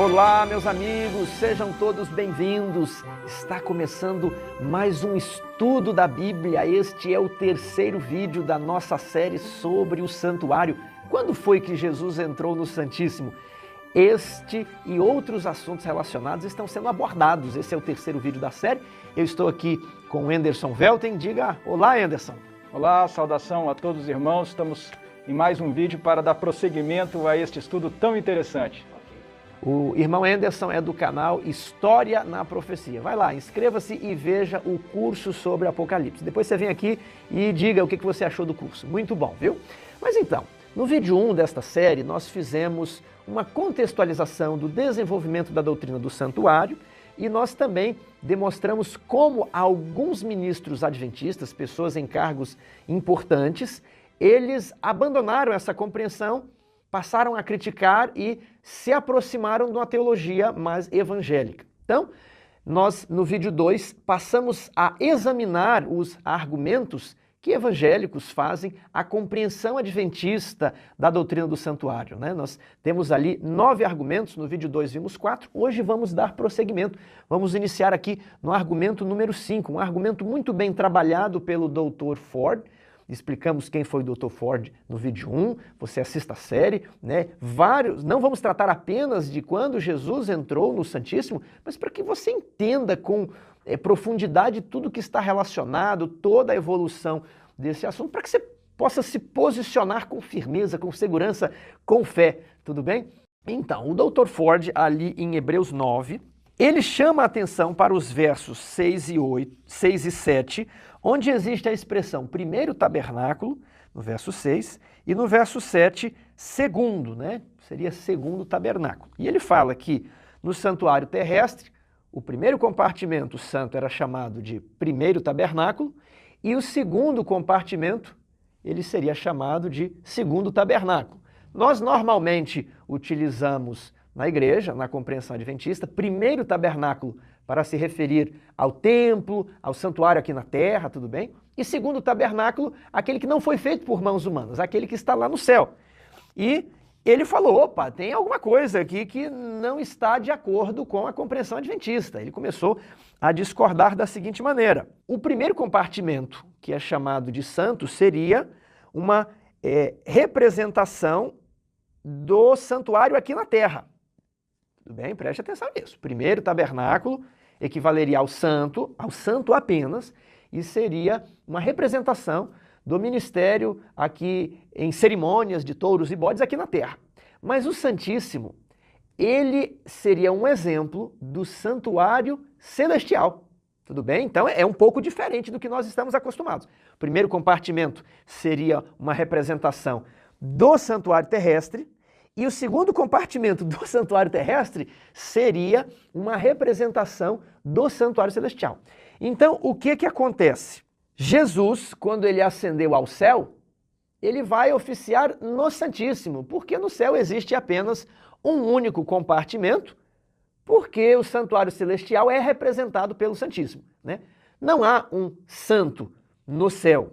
Olá, meus amigos, sejam todos bem-vindos. Está começando mais um estudo da Bíblia. Este é o terceiro vídeo da nossa série sobre o santuário. Quando foi que Jesus entrou no Santíssimo? Este e outros assuntos relacionados estão sendo abordados. Esse é o terceiro vídeo da série. Eu estou aqui com o Anderson Velten. Diga olá, Anderson. Olá, saudação a todos os irmãos. Estamos em mais um vídeo para dar prosseguimento a este estudo tão interessante. O irmão Anderson é do canal História na Profecia. Vai lá, inscreva-se e veja o curso sobre Apocalipse. Depois você vem aqui e diga o que você achou do curso. Muito bom, viu? Mas então, no vídeo 1 desta série, nós fizemos uma contextualização do desenvolvimento da doutrina do santuário e nós também demonstramos como alguns ministros adventistas, pessoas em cargos importantes, eles abandonaram essa compreensão, passaram a criticar e se aproximaram de uma teologia mais evangélica. Então, nós no vídeo 2 passamos a examinar os argumentos que evangélicos fazem à compreensão adventista da doutrina do santuário, né? Nós temos ali 9 argumentos, no vídeo 2 vimos 4, hoje vamos dar prosseguimento. Vamos iniciar aqui no argumento número 5, um argumento muito bem trabalhado pelo Dr. Ford. Explicamos quem foi o Dr. Ford no vídeo 1, você assista a série, né? Não vamos tratar apenas de quando Jesus entrou no Santíssimo, mas para que você entenda com profundidade tudo que está relacionado, toda a evolução desse assunto, para que você possa se posicionar com firmeza, com segurança, com fé, tudo bem? Então, o Dr. Ford, ali em Hebreus 9, ele chama a atenção para os versos 6 e 7, onde existe a expressão primeiro tabernáculo, no verso 6, e no verso 7, segundo, né? Seria segundo tabernáculo. E ele fala que no santuário terrestre, o primeiro compartimento santo era chamado de primeiro tabernáculo, e o segundo compartimento, ele seria chamado de segundo tabernáculo. Nós normalmente utilizamos na igreja, na compreensão adventista, primeiro tabernáculo para se referir ao templo, ao santuário aqui na terra, tudo bem? E segundo tabernáculo, aquele que não foi feito por mãos humanas, aquele que está lá no céu. E ele falou, opa, tem alguma coisa aqui que não está de acordo com a compreensão adventista. Ele começou a discordar da seguinte maneira. O primeiro compartimento, que é chamado de santo, seria uma representação do santuário aqui na terra. Tudo bem? Preste atenção nisso. Primeiro tabernáculo equivaleria ao santo apenas, e seria uma representação do ministério aqui em cerimônias de touros e bodes aqui na terra. Mas o Santíssimo, ele seria um exemplo do santuário celestial. Tudo bem? Então é um pouco diferente do que nós estamos acostumados. O primeiro compartimento seria uma representação do santuário terrestre, e o segundo compartimento do santuário terrestre seria uma representação do santuário celestial. Então, o que acontece? Jesus, quando ele ascendeu ao céu, ele vai oficiar no Santíssimo, porque no céu existe apenas um único compartimento, porque o santuário celestial é representado pelo Santíssimo, né? Não há um santo no céu,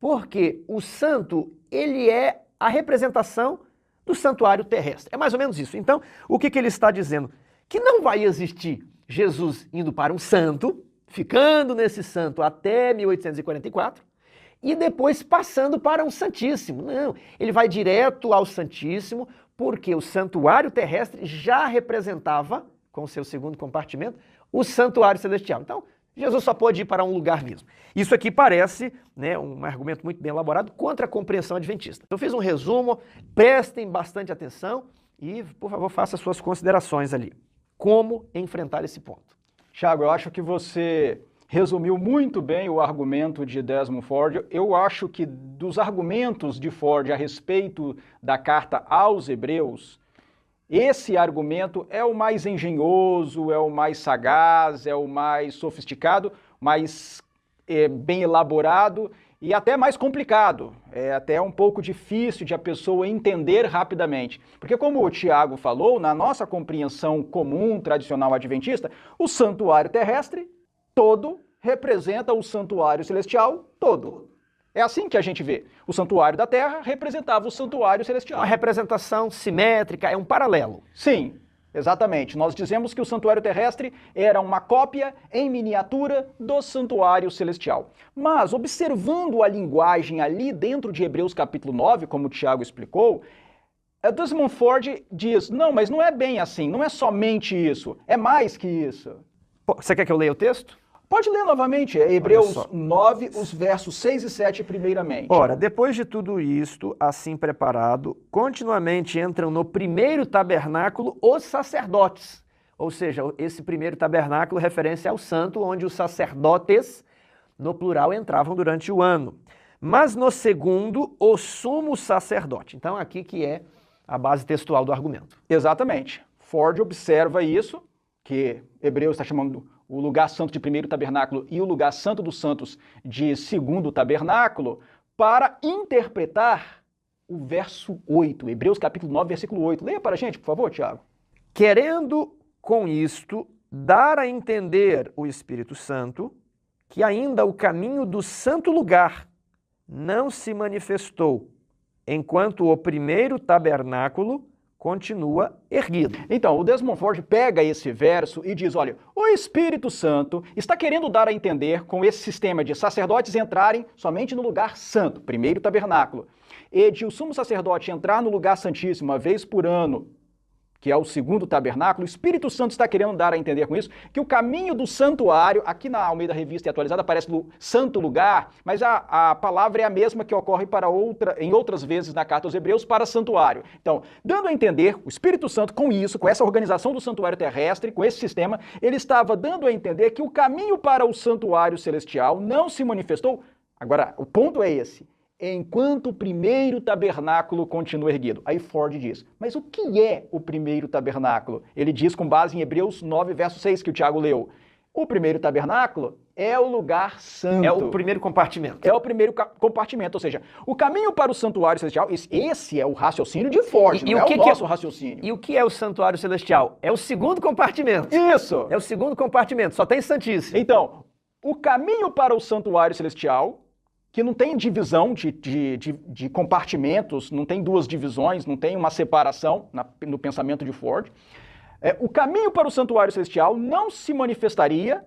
porque o santo, ele é a representação do santuário terrestre. É mais ou menos isso. Então, o que ele está dizendo? Que não vai existir Jesus indo para um santo, ficando nesse santo até 1844, e depois passando para um santíssimo. Não, ele vai direto ao santíssimo, porque o santuário terrestre já representava, com o seu segundo compartimento, o santuário celestial. Então, Jesus só pode ir para um lugar mesmo. Isso aqui parece, né, um argumento muito bem elaborado contra a compreensão adventista. Eu fiz um resumo, prestem bastante atenção e, por favor, faça suas considerações ali. Como enfrentar esse ponto? Thiago, eu acho que você resumiu muito bem o argumento de Desmond Ford. Eu acho que dos argumentos de Ford a respeito da carta aos Hebreus, esse argumento é o mais engenhoso, é o mais sagaz, é o mais sofisticado, mais bem elaborado e até mais complicado. É até um pouco difícil de a pessoa entender rapidamente. Porque como o Tiago falou, na nossa compreensão comum, tradicional adventista, o santuário terrestre todo representa o santuário celestial todo. É assim que a gente vê. O santuário da terra representava o santuário celestial. Uma representação simétrica, é um paralelo. Sim. Exatamente. Nós dizemos que o santuário terrestre era uma cópia em miniatura do santuário celestial. Mas, observando a linguagem ali dentro de Hebreus capítulo 9, como o Tiago explicou, Desmond Ford diz, não, mas não é bem assim, não é somente isso, é mais que isso. Você quer que eu leia o texto? Pode ler novamente, Hebreus 9, os versos 6 e 7 primeiramente. Ora, depois de tudo isto, assim preparado, continuamente entram no primeiro tabernáculo os sacerdotes. Ou seja, esse primeiro tabernáculo referência ao santo, onde os sacerdotes, no plural, entravam durante o ano. Mas no segundo, o sumo sacerdote. Então aqui que é a base textual do argumento. Exatamente. Ford observa isso, que Hebreus está chamando o lugar santo de primeiro tabernáculo e o lugar santo dos santos de segundo tabernáculo, para interpretar o verso 8, Hebreus capítulo 9, versículo 8. Leia para a gente, por favor, Tiago. Querendo com isto dar a entender o Espírito Santo que ainda o caminho do santo lugar não se manifestou, enquanto o primeiro tabernáculo continua erguido. Então, o Desmond Ford pega esse verso e diz, olha, o Espírito Santo está querendo dar a entender com esse sistema de sacerdotes entrarem somente no lugar santo, primeiro tabernáculo, e de o sumo sacerdote entrar no lugar santíssimo uma vez por ano, que é o segundo tabernáculo. O Espírito Santo está querendo dar a entender com isso que o caminho do santuário, aqui na Almeida Revista e Atualizada aparece no santo lugar, mas a palavra é a mesma que ocorre em outras vezes na carta aos Hebreus para santuário. Então, dando a entender, o Espírito Santo com isso, com essa organização do santuário terrestre, com esse sistema, ele estava dando a entender que o caminho para o santuário celestial não se manifestou. Agora, o ponto é esse. Enquanto o primeiro tabernáculo continua erguido. Aí Ford diz, mas o que é o primeiro tabernáculo? Ele diz com base em Hebreus 9, verso 6, que o Tiago leu. O primeiro tabernáculo é o lugar santo. É o primeiro compartimento. É o primeiro compartimento, ou seja, o caminho para o santuário celestial, esse é o raciocínio de Ford, não é o nosso raciocínio. E o que é o santuário celestial? É o segundo compartimento. Isso! É o segundo compartimento, só tem Santíssimo. Então, o caminho para o santuário celestial, que não tem divisão de compartimentos, não tem duas divisões, não tem uma separação no pensamento de Ford. O caminho para o santuário celestial não se manifestaria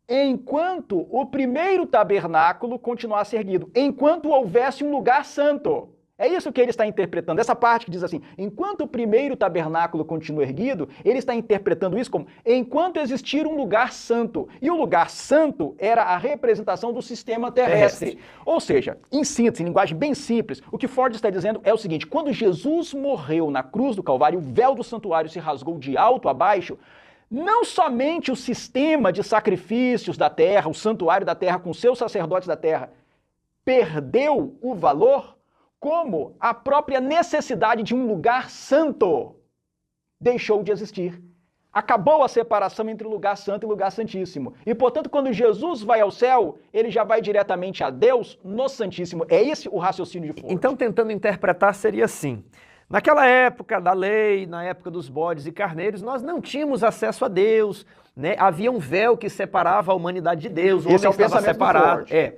enquanto o primeiro tabernáculo continuasse erguido, enquanto houvesse um lugar santo. É isso que ele está interpretando. Essa parte que diz assim, enquanto o primeiro tabernáculo continua erguido, ele está interpretando isso como enquanto existir um lugar santo. E o lugar santo era a representação do sistema terrestre. Ou seja, em síntese, em linguagem bem simples, o que Ford está dizendo é o seguinte, quando Jesus morreu na cruz do Calvário, o véu do santuário se rasgou de alto a baixo, não somente o sistema de sacrifícios da terra, o santuário da terra com seus sacerdotes da terra, perdeu o valor, como a própria necessidade de um lugar santo deixou de existir. Acabou a separação entre o lugar santo e o lugar santíssimo. E, portanto, quando Jesus vai ao céu, ele já vai diretamente a Deus no Santíssimo. É esse o raciocínio de Ford. Então, tentando interpretar, seria assim. Naquela época da lei, na época dos bodes e carneiros, nós não tínhamos acesso a Deus, né? Havia um véu que separava a humanidade de Deus. Esse é o pensamento separado. do Ford.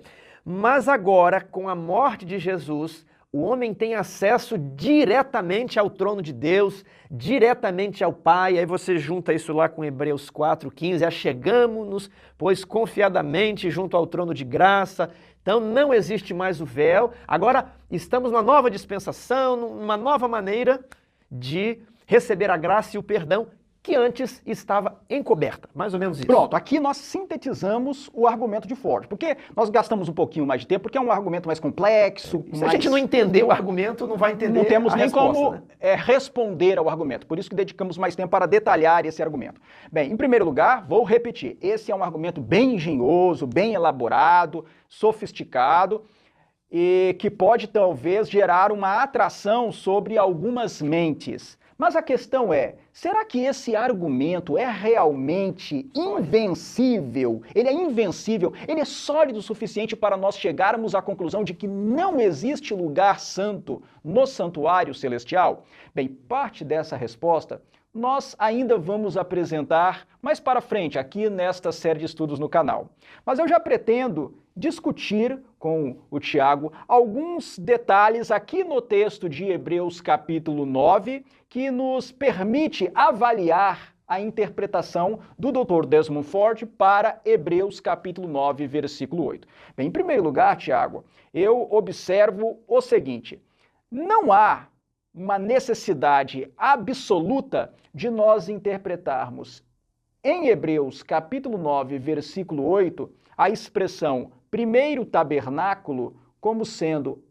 Mas agora, com a morte de Jesus, o homem tem acesso diretamente ao trono de Deus, diretamente ao Pai. Aí você junta isso lá com Hebreus 4:15, achegamo-nos, pois confiadamente junto ao trono de graça. Então não existe mais o véu. Agora estamos numa nova dispensação, numa nova maneira de receber a graça e o perdão que antes estava encoberta. Mais ou menos isso. Pronto, aqui nós sintetizamos o argumento de Ford, porque nós gastamos um pouquinho mais de tempo, porque é um argumento mais complexo. Se a gente não entender o argumento, não vai entender. Não temos nem resposta, como né? responder ao argumento, por isso que dedicamos mais tempo para detalhar esse argumento. Bem, em primeiro lugar, vou repetir, esse é um argumento bem engenhoso, bem elaborado, sofisticado, e que pode talvez gerar uma atração sobre algumas mentes. Mas a questão é, será que esse argumento é realmente invencível? Ele é invencível? Ele é sólido o suficiente para nós chegarmos à conclusão de que não existe lugar santo no santuário celestial? Bem, parte dessa resposta nós ainda vamos apresentar mais para frente aqui nesta série de estudos no canal. Mas eu já pretendo discutir com o Tiago alguns detalhes aqui no texto de Hebreus capítulo 9 que nos permite avaliar a interpretação do Dr. Desmond Ford para Hebreus capítulo 9, versículo 8. Bem, em primeiro lugar, Tiago, eu observo o seguinte: não há uma necessidade absoluta de nós interpretarmos em Hebreus capítulo 9, versículo 8, a expressão primeiro tabernáculo como sendo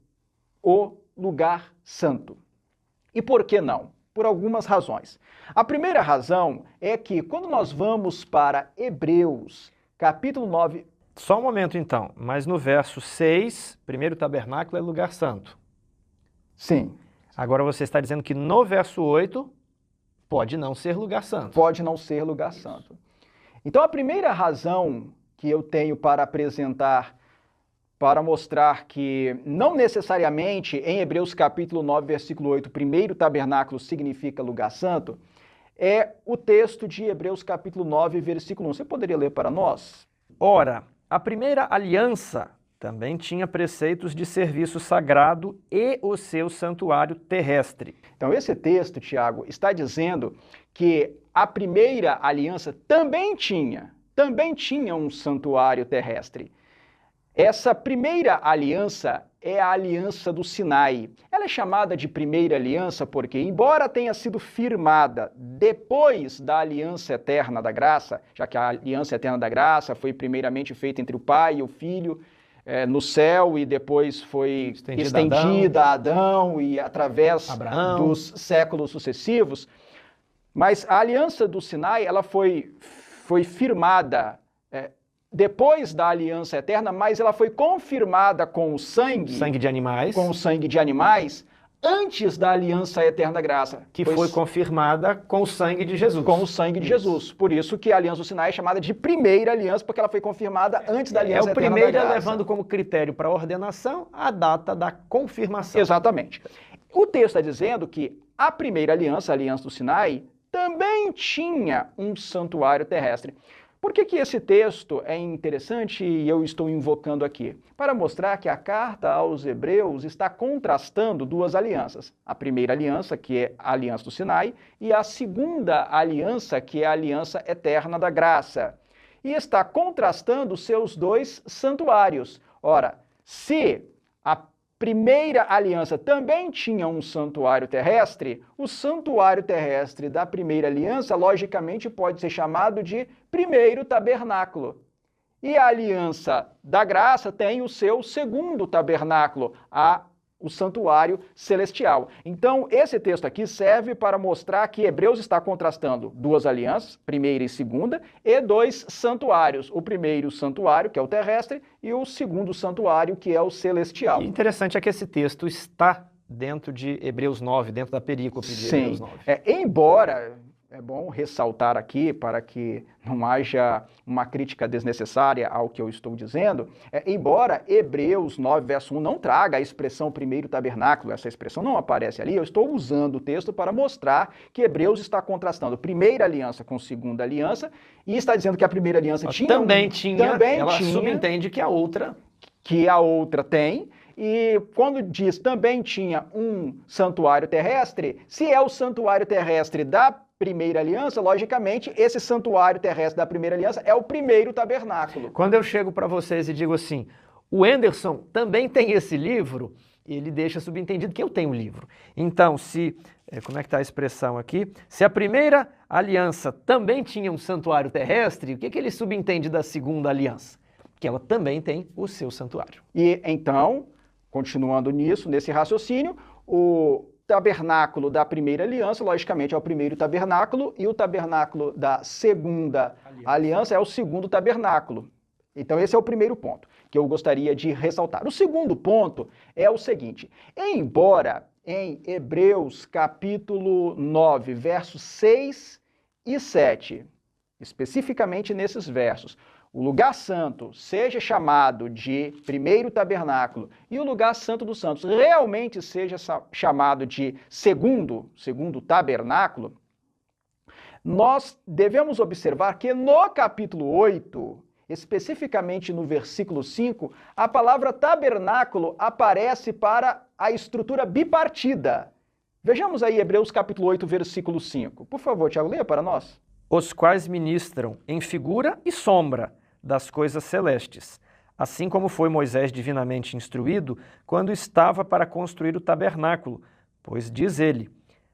o lugar santo. E por que não? Por algumas razões. A primeira razão é que quando nós vamos para Hebreus capítulo 9... Só um momento então, mas no verso 6, primeiro tabernáculo é lugar santo. Sim. Agora você está dizendo que no verso 8 pode não ser lugar santo. Pode não ser lugar santo. Então a primeira razão que eu tenho para apresentar, para mostrar que não necessariamente em Hebreus capítulo 9, versículo 8, primeiro tabernáculo significa lugar santo, é o texto de Hebreus capítulo 9, versículo 1. Você poderia ler para nós? Ora, a primeira aliança também tinha preceitos de serviço sagrado e o seu santuário terrestre. Então esse texto, Tiago, está dizendo que a primeira aliança também tinha um santuário terrestre. Essa primeira aliança é a aliança do Sinai. Ela é chamada de primeira aliança porque, embora tenha sido firmada depois da aliança eterna da graça, já que a aliança eterna da graça foi primeiramente feita entre o Pai e o Filho, no céu, e depois foi estendida a Adão e através Abraão, dos séculos sucessivos. Mas a aliança do Sinai, ela foi firmada depois da aliança eterna, mas ela foi confirmada com o sangue de animais, com o sangue de animais, antes da aliança eterna da graça. Que foi confirmada com o sangue de Jesus. Com o sangue de Jesus. Por isso que a aliança do Sinai é chamada de primeira aliança, porque ela foi confirmada antes da aliança eterna da graça. É o primeiro levando como critério para a ordenação a data da confirmação. Exatamente. O texto está dizendo que a primeira aliança, a aliança do Sinai, também tinha um santuário terrestre. Por que esse texto é interessante e eu estou invocando aqui? Para mostrar que a carta aos Hebreus está contrastando duas alianças. A primeira aliança, que é a aliança do Sinai, e a segunda aliança, que é a aliança eterna da graça. E está contrastando seus dois santuários. Ora, se a primeira aliança também tinha um santuário terrestre, o santuário terrestre da primeira aliança, logicamente, pode ser chamado de primeiro tabernáculo. E a aliança da graça tem o seu segundo tabernáculo, o santuário celestial. Então, esse texto aqui serve para mostrar que Hebreus está contrastando duas alianças, primeira e segunda, e dois santuários. O primeiro santuário, que é o terrestre, e o segundo santuário, que é o celestial. E interessante é que esse texto está dentro de Hebreus 9, dentro da perícope de Hebreus 9. Embora... É bom ressaltar aqui, para que não haja uma crítica desnecessária ao que eu estou dizendo, embora Hebreus 9, verso 1 não traga a expressão primeiro tabernáculo, essa expressão não aparece ali, eu estou usando o texto para mostrar que Hebreus está contrastando primeira aliança com segunda aliança, e está dizendo que a primeira aliança também subentende que a outra tem. E quando diz também tinha um santuário terrestre, se é o santuário terrestre da primeira aliança, logicamente, esse santuário terrestre da primeira aliança é o primeiro tabernáculo. Quando eu chego para vocês e digo assim, o Anderson também tem esse livro, ele deixa subentendido que eu tenho o livro. Então, como é que está a expressão aqui? Se a primeira aliança também tinha um santuário terrestre, o que ele subentende da segunda aliança? Que ela também tem o seu santuário. E então, continuando nesse raciocínio, o tabernáculo da primeira aliança, logicamente, é o primeiro tabernáculo, e o tabernáculo da segunda aliança é o segundo tabernáculo. Então, esse é o primeiro ponto que eu gostaria de ressaltar. O segundo ponto é o seguinte: embora em Hebreus capítulo 9, versos 6 e 7, especificamente nesses versos, o lugar santo seja chamado de primeiro tabernáculo e o lugar santo dos santos realmente seja chamado de segundo tabernáculo, nós devemos observar que no capítulo 8, especificamente no versículo 5, a palavra tabernáculo aparece para a estrutura bipartida. Vejamos aí Hebreus capítulo 8, versículo 5. Por favor, Tiago, leia para nós. Os quais ministram em figura e sombra das coisas celestes, assim como foi Moisés divinamente instruído quando estava para construir o tabernáculo, pois diz ele: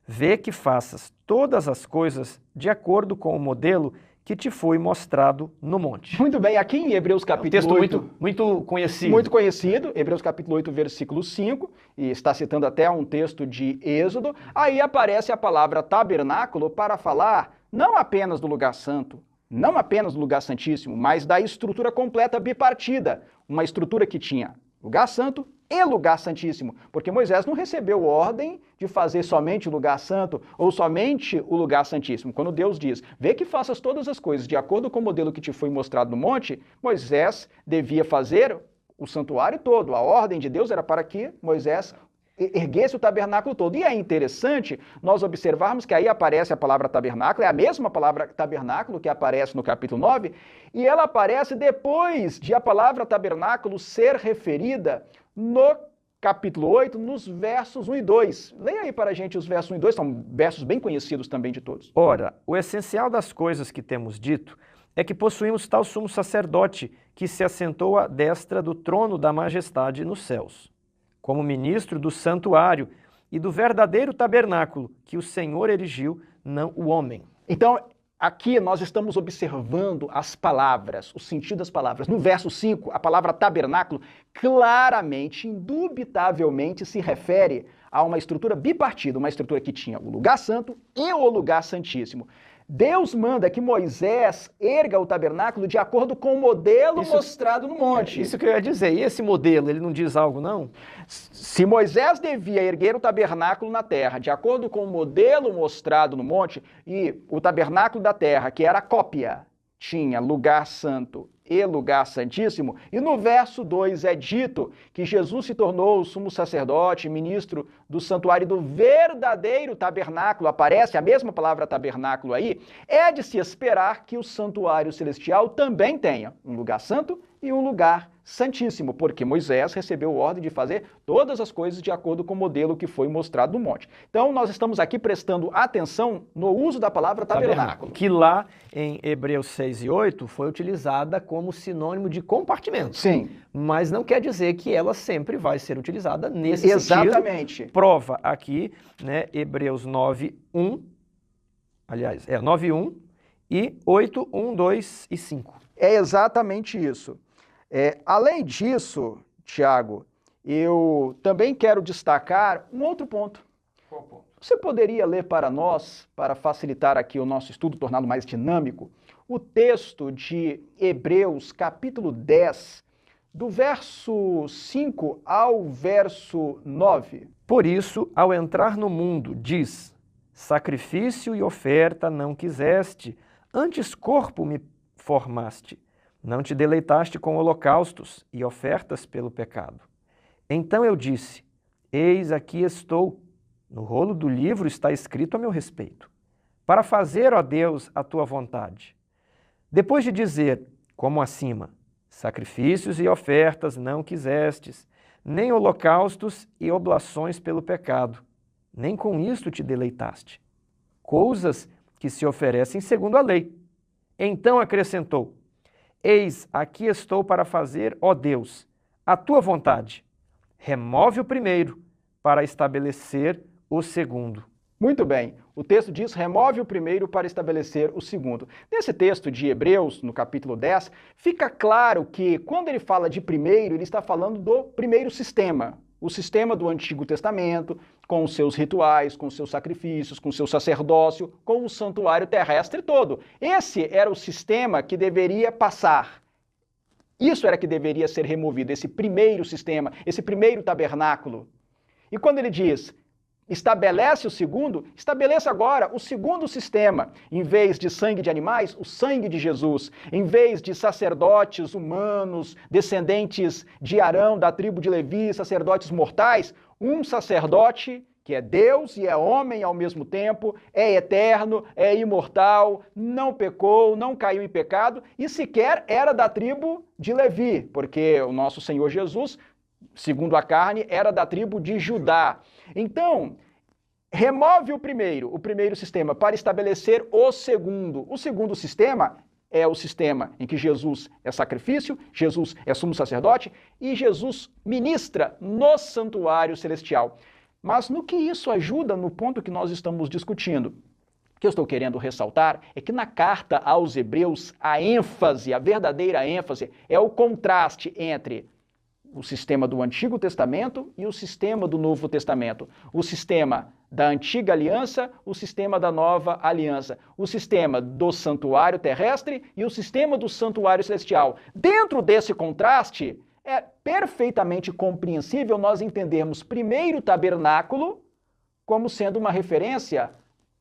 vê que faças todas as coisas de acordo com o modelo que te foi mostrado no monte. Muito bem, aqui em Hebreus capítulo 8... muito conhecido. Muito conhecido, Hebreus capítulo 8, versículo 5, e está citando até um texto de Êxodo. Aí aparece a palavra tabernáculo para falar não apenas do lugar santo, não apenas do lugar santíssimo, mas da estrutura completa bipartida. Uma estrutura que tinha lugar santo e lugar santíssimo, porque Moisés não recebeu ordem de fazer somente o lugar santo ou somente o lugar santíssimo. Quando Deus diz, vê que faças todas as coisas de acordo com o modelo que te foi mostrado no monte, Moisés devia fazer o santuário todo. A ordem de Deus era para que Moisés erguesse o tabernáculo todo. E é interessante nós observarmos que aí aparece a palavra tabernáculo, é a mesma palavra tabernáculo que aparece no capítulo 9, e ela aparece depois de a palavra tabernáculo ser referida no capítulo 8, nos versos 1 e 2. Leia aí para a gente os versos 1 e 2, são versos bem conhecidos também de todos. Ora, o essencial das coisas que temos dito é que possuímos tal sumo sacerdote que se assentou à destra do trono da majestade nos céus, como ministro do santuário e do verdadeiro tabernáculo que o Senhor erigiu, não o homem. Então, aqui nós estamos observando as palavras, o sentido das palavras. No verso 5, a palavra tabernáculo claramente, indubitavelmente se refere a uma estrutura bipartida, uma estrutura que tinha o lugar santo e o lugar santíssimo. Deus manda que Moisés erga o tabernáculo de acordo com o modelo mostrado no monte. Isso que eu ia dizer. E esse modelo, ele não diz algo, não? Se Moisés devia erguer o tabernáculo na terra de acordo com o modelo mostrado no monte, e o tabernáculo da terra, que era a cópia, tinha lugar santo e lugar santíssimo, e no verso 2 é dito que Jesus se tornou o sumo sacerdote, ministro do santuário do verdadeiro tabernáculo, aparece a mesma palavra tabernáculo aí, é de se esperar que o santuário celestial também tenha um lugar santo e um lugar santíssimo, porque Moisés recebeu ordem de fazer todas as coisas de acordo com o modelo que foi mostrado no monte. Então, nós estamos aqui prestando atenção no uso da palavra tabernáculo. Que lá em Hebreus 6 e 8 foi utilizada como sinônimo de compartimento. Sim. Mas não quer dizer que ela sempre vai ser utilizada nesse Exatamente. sentido. Prova aqui, né, Hebreus 9, 1, aliás, 9, 1 e 8, 1, 2 e 5. É exatamente isso. Além disso, Tiago, eu também quero destacar um outro ponto. Qual ponto? Você poderia ler para nós, para facilitar aqui o nosso estudo, torná-lo mais dinâmico, o texto de Hebreus, capítulo 10, do verso 5 ao verso 9. Por isso, ao entrar no mundo, diz: sacrifício e oferta não quiseste, antes corpo me formaste. Não te deleitaste com holocaustos e ofertas pelo pecado. Então eu disse: eis aqui estou. No rolo do livro está escrito a meu respeito, para fazer, ó Deus, a tua vontade. Depois de dizer, como acima, sacrifícios e ofertas não quisestes, nem holocaustos e oblações pelo pecado, nem com isto te deleitaste. Coisas que se oferecem segundo a lei. Então acrescentou: eis, aqui estou para fazer, ó Deus, a tua vontade. Remove o primeiro, para estabelecer o segundo. Muito bem. O texto diz, remove o primeiro para estabelecer o segundo. Nesse texto de Hebreus, no capítulo 10, fica claro que, quando ele fala de primeiro, ele está falando do primeiro sistema. O sistema do Antigo Testamento, com os seus rituais, com os seus sacrifícios, com o seu sacerdócio, com o santuário terrestre todo. Esse era o sistema que deveria passar. Isso era que deveria ser removido, esse primeiro sistema, esse primeiro tabernáculo. E quando ele diz, estabelece o segundo, estabeleça agora o segundo sistema. Em vez de sangue de animais, o sangue de Jesus. Em vez de sacerdotes humanos, descendentes de Arão, da tribo de Levi, sacerdotes mortais, um sacerdote que é Deus e é homem ao mesmo tempo, é eterno, é imortal, não pecou, não caiu em pecado e sequer era da tribo de Levi, porque o nosso Senhor Jesus, segundo a carne, era da tribo de Judá. Então, remove o primeiro sistema para estabelecer o segundo. O segundo sistema é o sistema em que Jesus é sacrifício, Jesus é sumo sacerdote e Jesus ministra no santuário celestial. Mas no que isso ajuda no ponto que nós estamos discutindo? O que eu estou querendo ressaltar é que na carta aos Hebreus, a ênfase, a verdadeira ênfase, é o contraste entre o sistema do Antigo Testamento e o sistema do Novo Testamento. O sistema da Antiga Aliança, o sistema da Nova Aliança. O sistema do santuário terrestre e o sistema do santuário celestial. Dentro desse contraste, é perfeitamente compreensível nós entendermos primeiro o tabernáculo como sendo uma referência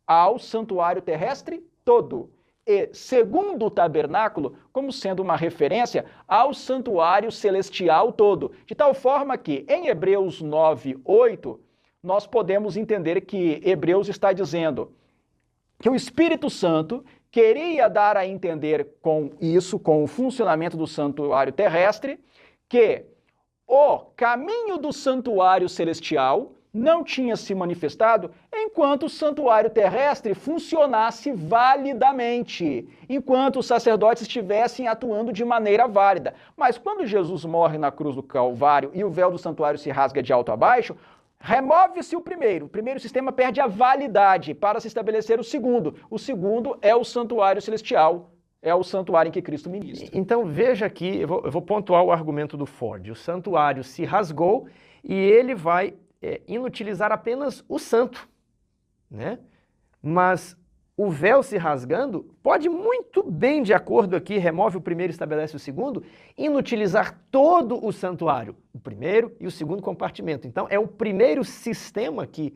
ao santuário terrestre todo. E segundo o tabernáculo como sendo uma referência ao santuário celestial todo. De tal forma que em Hebreus 9:8, nós podemos entender que Hebreus está dizendo que o Espírito Santo queria dar a entender com isso, com o funcionamento do santuário terrestre, que o caminho do santuário celestial não tinha se manifestado enquanto o santuário terrestre funcionasse validamente, enquanto os sacerdotes estivessem atuando de maneira válida. Mas quando Jesus morre na cruz do Calvário e o véu do santuário se rasga de alto a baixo, remove-se o primeiro sistema perde a validade para se estabelecer o segundo. O segundo é o santuário celestial. É o santuário em que Cristo ministra. Então veja aqui, eu vou pontuar o argumento do Ford. O santuário se rasgou e ele vai inutilizar apenas o santo, né? Mas o véu se rasgando pode muito bem, de acordo aqui, remove o primeiro e estabelece o segundo, inutilizar todo o santuário, o primeiro e o segundo compartimento. Então é o primeiro sistema que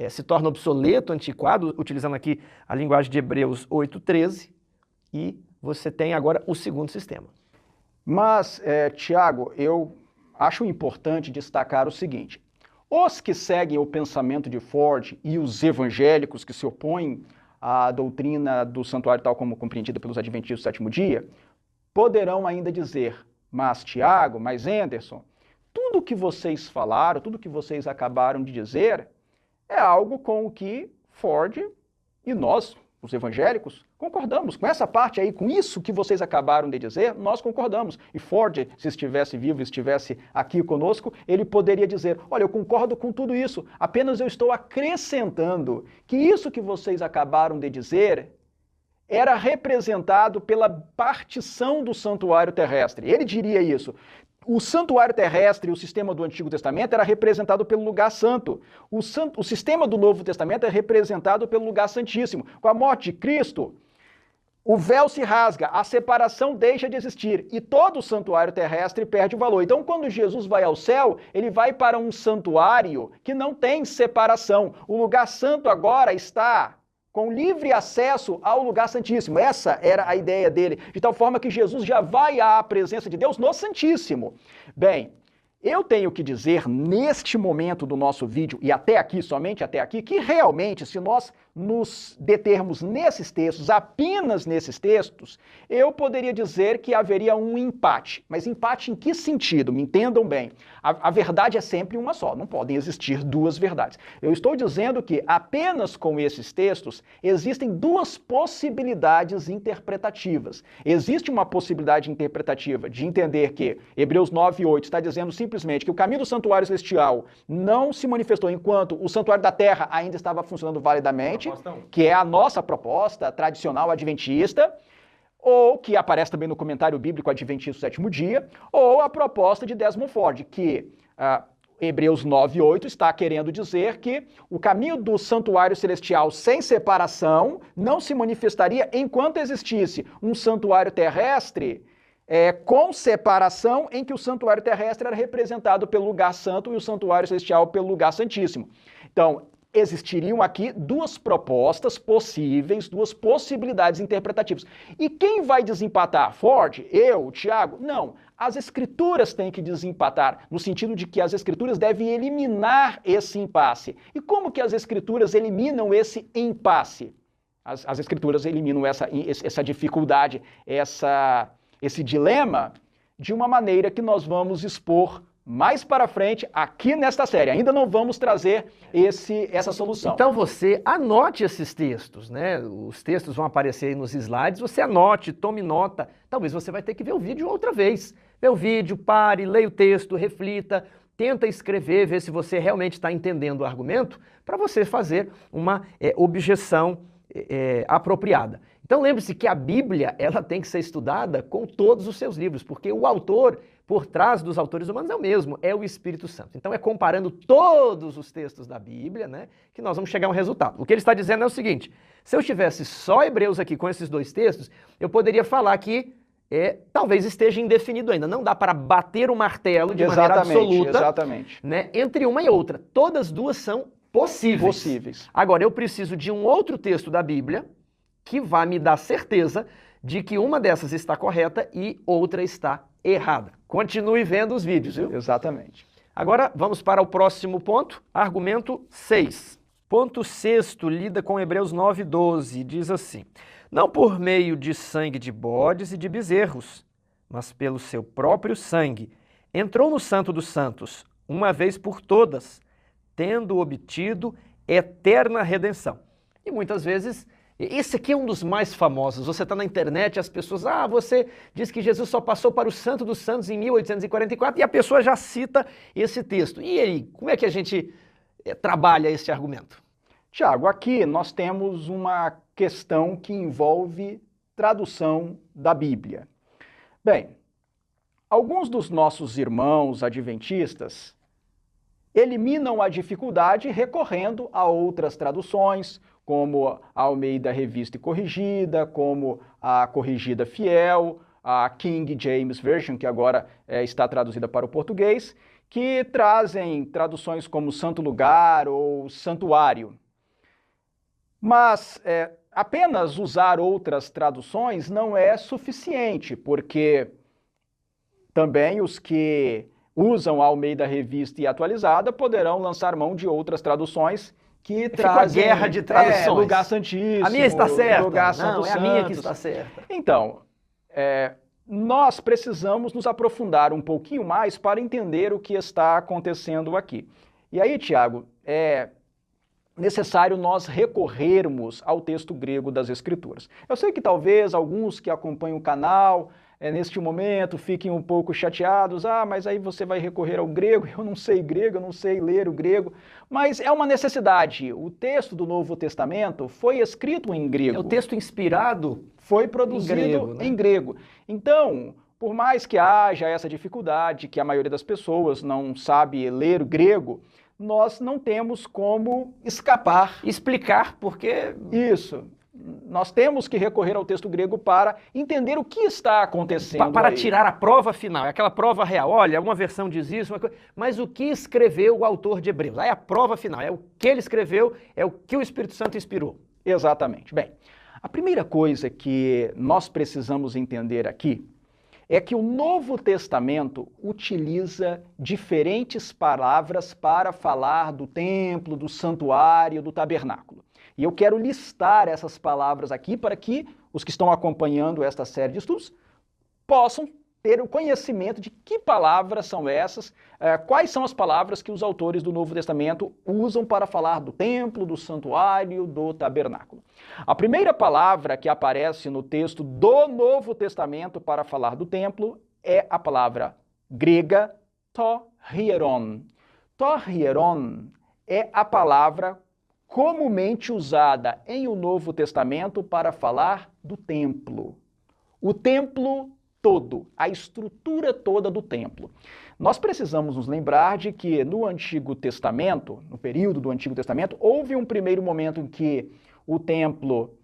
se torna obsoleto, antiquado, utilizando aqui a linguagem de Hebreus 8:13, e você tem agora o segundo sistema. Mas, Tiago, eu acho importante destacar o seguinte. Os que seguem o pensamento de Ford e os evangélicos que se opõem à doutrina do santuário tal como compreendida pelos adventistas do sétimo dia, poderão ainda dizer, mas Tiago, mas Anderson, tudo que vocês falaram, tudo que vocês acabaram de dizer, é algo com o que Ford e nós, os evangélicos, concordamos com essa parte aí, com isso que vocês acabaram de dizer, nós concordamos. E Ford, se estivesse vivo, estivesse aqui conosco, ele poderia dizer, olha, eu concordo com tudo isso, apenas eu estou acrescentando que isso que vocês acabaram de dizer era representado pela partição do santuário terrestre. Ele diria isso. O santuário terrestre, o sistema do Antigo Testamento, era representado pelo lugar santo. O sistema do Novo Testamento é representado pelo lugar santíssimo. Com a morte de Cristo, o véu se rasga, a separação deixa de existir e todo o santuário terrestre perde o valor. Então, quando Jesus vai ao céu, ele vai para um santuário que não tem separação. O lugar santo agora está com livre acesso ao lugar santíssimo. Essa era a ideia dele, de tal forma que Jesus já vai à presença de Deus no Santíssimo. Bem, eu tenho que dizer neste momento do nosso vídeo, e até aqui, somente até aqui, que realmente, se nós nos determos nesses textos, apenas nesses textos, eu poderia dizer que haveria um empate. Mas empate em que sentido? Me entendam bem. A verdade é sempre uma só, não podem existir duas verdades. Eu estou dizendo que apenas com esses textos existem duas possibilidades interpretativas. Existe uma possibilidade interpretativa de entender que Hebreus 9:8 está dizendo simplesmente que o caminho do santuário celestial não se manifestou enquanto o santuário da terra ainda estava funcionando validamente, que é a nossa proposta tradicional adventista, ou que aparece também no comentário bíblico adventista do sétimo dia, ou a proposta de Desmond Ford, que Hebreus 9:8 está querendo dizer que o caminho do santuário celestial sem separação não se manifestaria enquanto existisse um santuário terrestre com separação, em que o santuário terrestre era representado pelo lugar santo e o santuário celestial pelo lugar santíssimo. Então, existiriam aqui duas propostas possíveis, duas possibilidades interpretativas. E quem vai desempatar? Ford? Eu? Tiago? Não. As Escrituras têm que desempatar, no sentido de que as Escrituras devem eliminar esse impasse. E como que as Escrituras eliminam esse impasse? As Escrituras eliminam essa dificuldade, esse dilema, de uma maneira que nós vamos expor mais para frente aqui nesta série. Ainda não vamos trazer essa solução. Então você anote esses textos, né? Os textos vão aparecer aí nos slides, você anote, tome nota. Talvez você vai ter que ver o vídeo outra vez. Vê o vídeo, pare, leia o texto, reflita, tenta escrever, ver se você realmente está entendendo o argumento, para você fazer uma objeção apropriada. Então lembre-se que a Bíblia ela tem que ser estudada com todos os seus livros, porque o autor por trás dos autores humanos é o mesmo, é o Espírito Santo. Então é comparando todos os textos da Bíblia, né, que nós vamos chegar a um resultado. O que ele está dizendo é o seguinte: se eu tivesse só Hebreus aqui com esses dois textos, eu poderia falar que talvez esteja indefinido ainda. Não dá para bater o martelo de maneira absoluta, né, entre uma e outra. Todas duas são possíveis. Agora, eu preciso de um outro texto da Bíblia que vai me dar certeza de que uma dessas está correta e outra está errada. Continue vendo os vídeos, viu? Exatamente. Agora, vamos para o próximo ponto, argumento 6. Ponto 6 lida com Hebreus 9:12, diz assim: não por meio de sangue de bodes e de bezerros, mas pelo seu próprio sangue, entrou no Santo dos Santos, uma vez por todas, tendo obtido eterna redenção. E muitas vezes, esse aqui é um dos mais famosos. Você está na internet, as pessoas, você diz que Jesus só passou para o Santo dos Santos em 1844, e a pessoa já cita esse texto. E aí, como é que a gente trabalha esse argumento? Tiago, aqui nós temos uma questão que envolve tradução da Bíblia. Bem, alguns dos nossos irmãos adventistas eliminam a dificuldade recorrendo a outras traduções, como a Almeida Revista e Corrigida, como a Corrigida Fiel, a King James Version, que agora está traduzida para o português, que trazem traduções como Santo Lugar ou Santuário. Mas apenas usar outras traduções não é suficiente, porque também os que usam a Almeida Revista e Atualizada poderão lançar mão de outras traduções que trazem a guerra de traduções. Lugar Santíssimo. A minha está certa. Lugar Santo Não, é a minha que está certa. Então, nós precisamos nos aprofundar um pouquinho mais para entender o que está acontecendo aqui. E aí, Tiago, é necessário nós recorrermos ao texto grego das Escrituras. Eu sei que talvez alguns que acompanham o canal neste momento fiquem um pouco chateados, mas aí você vai recorrer ao grego, eu não sei grego, eu não sei ler o grego, mas é uma necessidade. O texto do Novo Testamento foi escrito em grego. É o texto inspirado, foi produzido em grego. Então, por mais que haja essa dificuldade, que a maioria das pessoas não sabe ler o grego, nós não temos como escapar. Explicar porque... Isso. Nós temos que recorrer ao texto grego para entender o que está acontecendo para aí. Tirar a prova final, aquela prova real. Olha, uma versão diz isso, mas o que escreveu o autor de Hebreus? Aí a prova final, é o que ele escreveu, é o que o Espírito Santo inspirou. Exatamente. Bem, a primeira coisa que nós precisamos entender aqui é que o Novo Testamento utiliza diferentes palavras para falar do templo, do santuário, do tabernáculo. E eu quero listar essas palavras aqui para que os que estão acompanhando esta série de estudos possam ter o conhecimento de que palavras são essas, quais são as palavras que os autores do Novo Testamento usam para falar do templo, do santuário, do tabernáculo. A primeira palavra que aparece no texto do Novo Testamento para falar do templo é a palavra grega torhieron. Torhieron é a palavra comumente usada em o Novo Testamento para falar do templo. O templo todo, a estrutura toda do templo. Nós precisamos nos lembrar de que no Antigo Testamento, no período do Antigo Testamento, houve um primeiro momento em que o templo,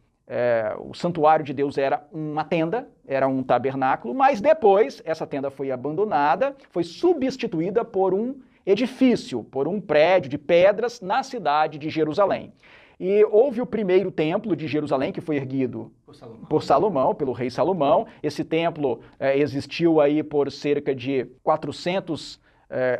o santuário de Deus era uma tenda, era um tabernáculo, mas depois essa tenda foi abandonada, foi substituída por um edifício, por um prédio de pedras na cidade de Jerusalém. E houve o primeiro templo de Jerusalém, que foi erguido por Salomão, pelo rei Salomão. Esse templo existiu aí por cerca de 400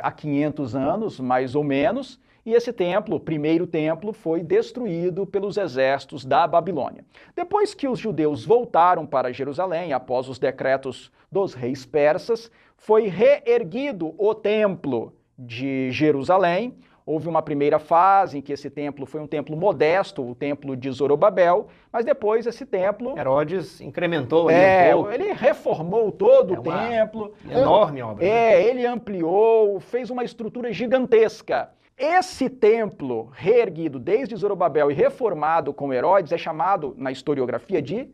a 500 anos, mais ou menos. E esse templo, o primeiro templo, foi destruído pelos exércitos da Babilônia. Depois que os judeus voltaram para Jerusalém, após os decretos dos reis persas, foi reerguido o templo de Jerusalém. Houve uma primeira fase em que esse templo foi um templo modesto, o templo de Zorobabel, mas depois esse templo... Herodes incrementou ali um pouco. Ele reformou todo o templo. Enorme obra. Ele ampliou, fez uma estrutura gigantesca. Esse templo reerguido desde Zorobabel e reformado com Herodes é chamado na historiografia de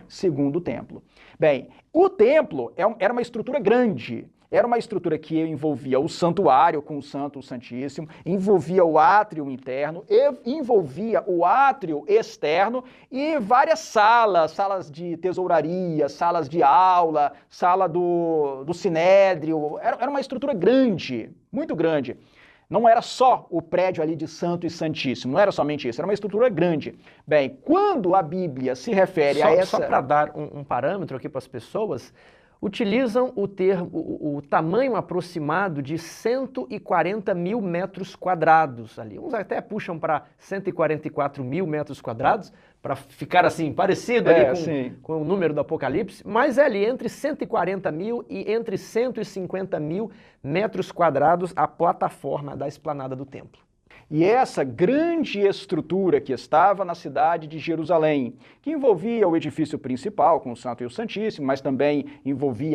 Segundo Templo. Bem, o templo era uma estrutura grande. Era uma estrutura que envolvia o santuário com o Santo, o Santíssimo, envolvia o átrio interno, envolvia o átrio externo e várias salas de tesouraria, salas de aula, sala do sinédrio. Era uma estrutura grande, muito grande. Não era só o prédio ali de Santo e Santíssimo, não era somente isso, era uma estrutura grande. Bem, quando a Bíblia se refere a essa... Só para dar um parâmetro aqui para as pessoas, utilizam o tamanho aproximado de 140 mil metros quadrados ali. Uns até puxam para 144 mil metros quadrados, para ficar assim, parecido ali com o número do Apocalipse, mas é ali entre 140 mil e entre 150 mil metros quadrados a plataforma da esplanada do templo. E essa grande estrutura que estava na cidade de Jerusalém, que envolvia o edifício principal com o Santo e o Santíssimo, mas também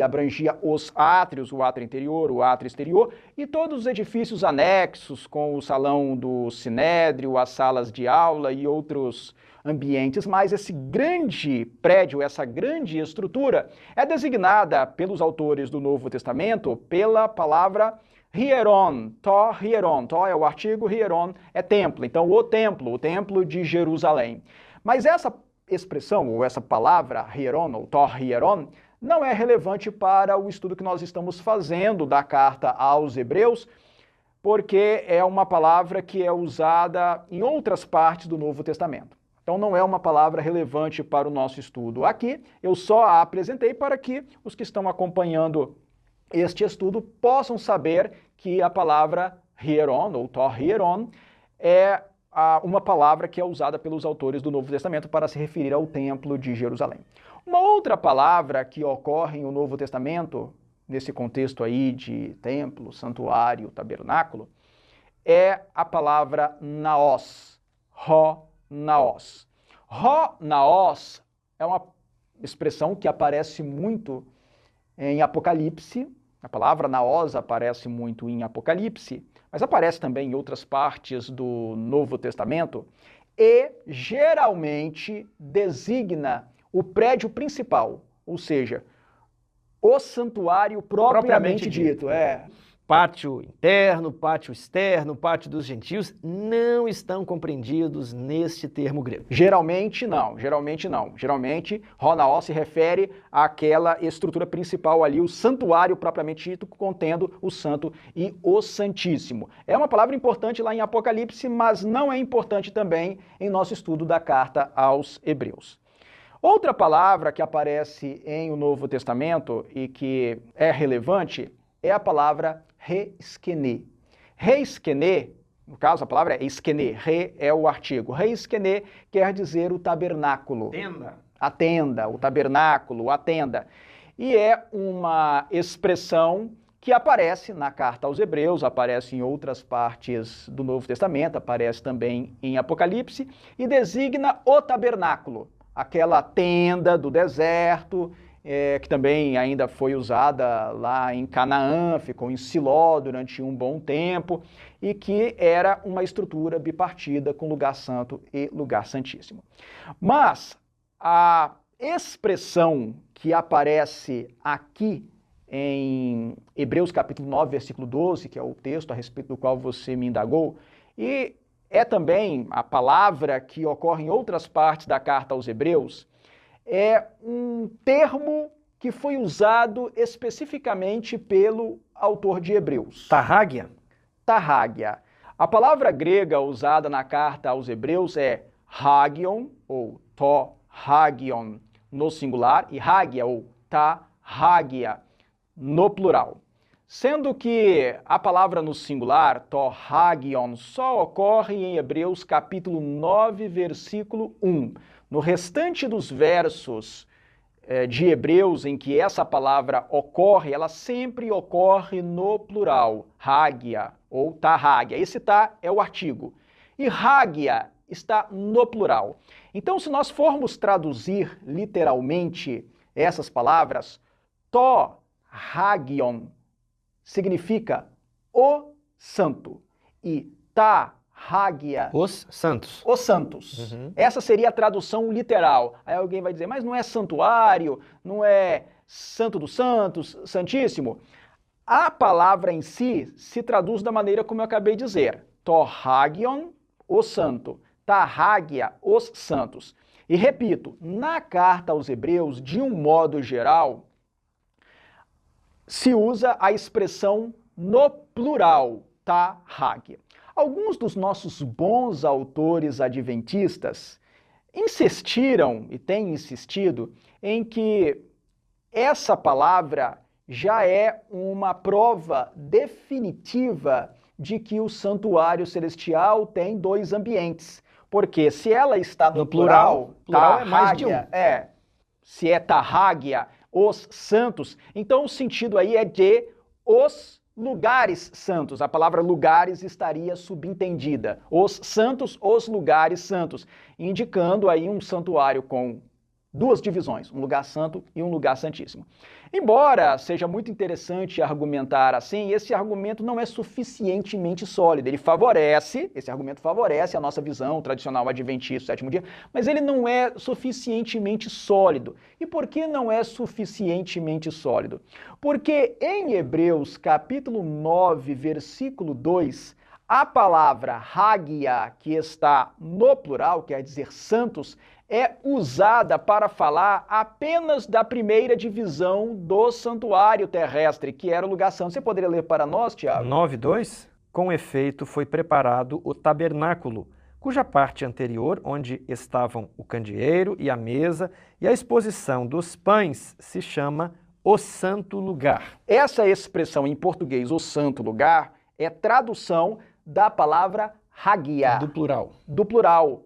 abrangia os átrios, o átrio interior, o átrio exterior, e todos os edifícios anexos com o salão do sinédrio, as salas de aula e outros ambientes, mas esse grande prédio, essa grande estrutura, é designada pelos autores do Novo Testamento pela palavra Hieron, Hieron, é o artigo, Hieron é templo, então o templo de Jerusalém. Mas essa expressão, ou essa palavra, Hieron, ou Hieron, não é relevante para o estudo que nós estamos fazendo da carta aos Hebreus, porque é uma palavra que é usada em outras partes do Novo Testamento. Então não é uma palavra relevante para o nosso estudo aqui, eu só a apresentei para que os que estão acompanhando este estudo possam saber que a palavra Hieron, ou Hieron, é uma palavra que é usada pelos autores do Novo Testamento para se referir ao Templo de Jerusalém. Uma outra palavra que ocorre no Novo Testamento, nesse contexto aí de templo, santuário, tabernáculo, é a palavra naos, Naos. Naos é uma expressão que aparece muito em Apocalipse. A palavra naos aparece muito em Apocalipse, mas aparece também em outras partes do Novo Testamento e geralmente designa o prédio principal, ou seja, o santuário propriamente dito. Pátio interno, pátio externo, pátio dos gentios não estão compreendidos neste termo grego. Geralmente não. Geralmente, Naos se refere àquela estrutura principal ali, o santuário propriamente dito, contendo o Santo e o Santíssimo. É uma palavra importante lá em Apocalipse, mas não é importante também em nosso estudo da carta aos Hebreus. Outra palavra que aparece em o Novo Testamento e que é relevante é a palavra re-esquené. Re-esquené, no caso a palavra é esquené, re é o artigo. Re-esquené quer dizer o tabernáculo. A tenda, o tabernáculo, a tenda. E é uma expressão que aparece na carta aos Hebreus, aparece em outras partes do Novo Testamento, aparece também em Apocalipse, e designa o tabernáculo, aquela tenda do deserto, que também ainda foi usada lá em Canaã, ficou em Siló durante um bom tempo, e que era uma estrutura bipartida com lugar santo e lugar santíssimo. Mas a expressão que aparece aqui em Hebreus capítulo 9, versículo 12, que é o texto a respeito do qual você me indagou, e é também a palavra que ocorre em outras partes da carta aos Hebreus, é um termo que foi usado especificamente pelo autor de Hebreus. Tarrágia? Tarrágia. A palavra grega usada na carta aos Hebreus é hagion, ou to-hagion, no singular, e hagia, ou tarrágia, no plural. Sendo que a palavra no singular, to-hagion, só ocorre em Hebreus capítulo 9, versículo 1. No restante dos versos de Hebreus em que essa palavra ocorre, ela sempre ocorre no plural, hagia ou tarrágia. Esse tá é o artigo. E hagia está no plural. Então, se nós formos traduzir literalmente essas palavras, to-hagion significa o santo e tarrágia, Os santos. os santos. Essa seria a tradução literal. Aí alguém vai dizer, mas não é santuário, não é santo dos santos, santíssimo? A palavra em si se traduz da maneira como eu acabei de dizer. To-hagion, o santo. Tarrágia, os santos. E repito, na carta aos Hebreus, de um modo geral, se usa a expressão no plural, tarrágia. Alguns dos nossos bons autores adventistas insistiram e têm insistido em que essa palavra já é uma prova definitiva de que o santuário celestial tem dois ambientes. Porque se ela está no plural é mais de um. Se é tarrágia, os santos, então o sentido aí é de os lugares santos. A palavra lugares estaria subentendida. Os santos, os lugares santos, indicando aí um santuário com duas divisões, um lugar santo e um lugar santíssimo. Embora seja muito interessante argumentar assim, esse argumento não é suficientemente sólido. Esse argumento favorece a nossa visão tradicional adventista do sétimo dia, mas ele não é suficientemente sólido. E por que não é suficientemente sólido? Porque em Hebreus capítulo 9, versículo 2, a palavra hagia, que está no plural, quer dizer santos, é usada para falar apenas da primeira divisão do santuário terrestre, que era o lugar santo. Você poderia ler para nós, Tiago? 9:2. Com efeito, foi preparado o tabernáculo, cuja parte anterior, onde estavam o candeeiro e a mesa e a exposição dos pães, se chama o santo lugar. Essa expressão em português, o santo lugar, é tradução da palavra hagia. Do plural. Do plural.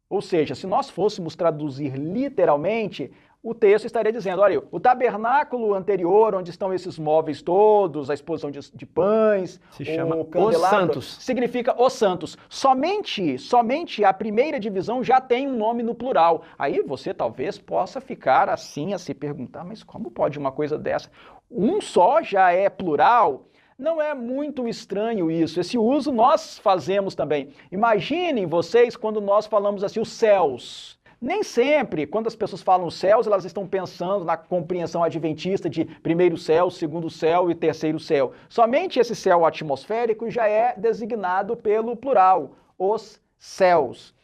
Ou seja, se nós fôssemos traduzir literalmente, o texto estaria dizendo, olha, o tabernáculo anterior, onde estão esses móveis todos, a exposição de pães, se chama o candelabro, os santos. Significa os santos. Somente a primeira divisão já tem um nome no plural. Aí você talvez possa ficar assim a se perguntar, mas como pode uma coisa dessa? Um só já é plural? Não é muito estranho isso. Esse uso nós fazemos também. Imaginem vocês quando nós falamos assim, os céus. Nem sempre, quando as pessoas falam céus, elas estão pensando na compreensão adventista de primeiro céu, segundo céu e terceiro céu. Somente esse céu atmosférico já é designado pelo plural, os céus.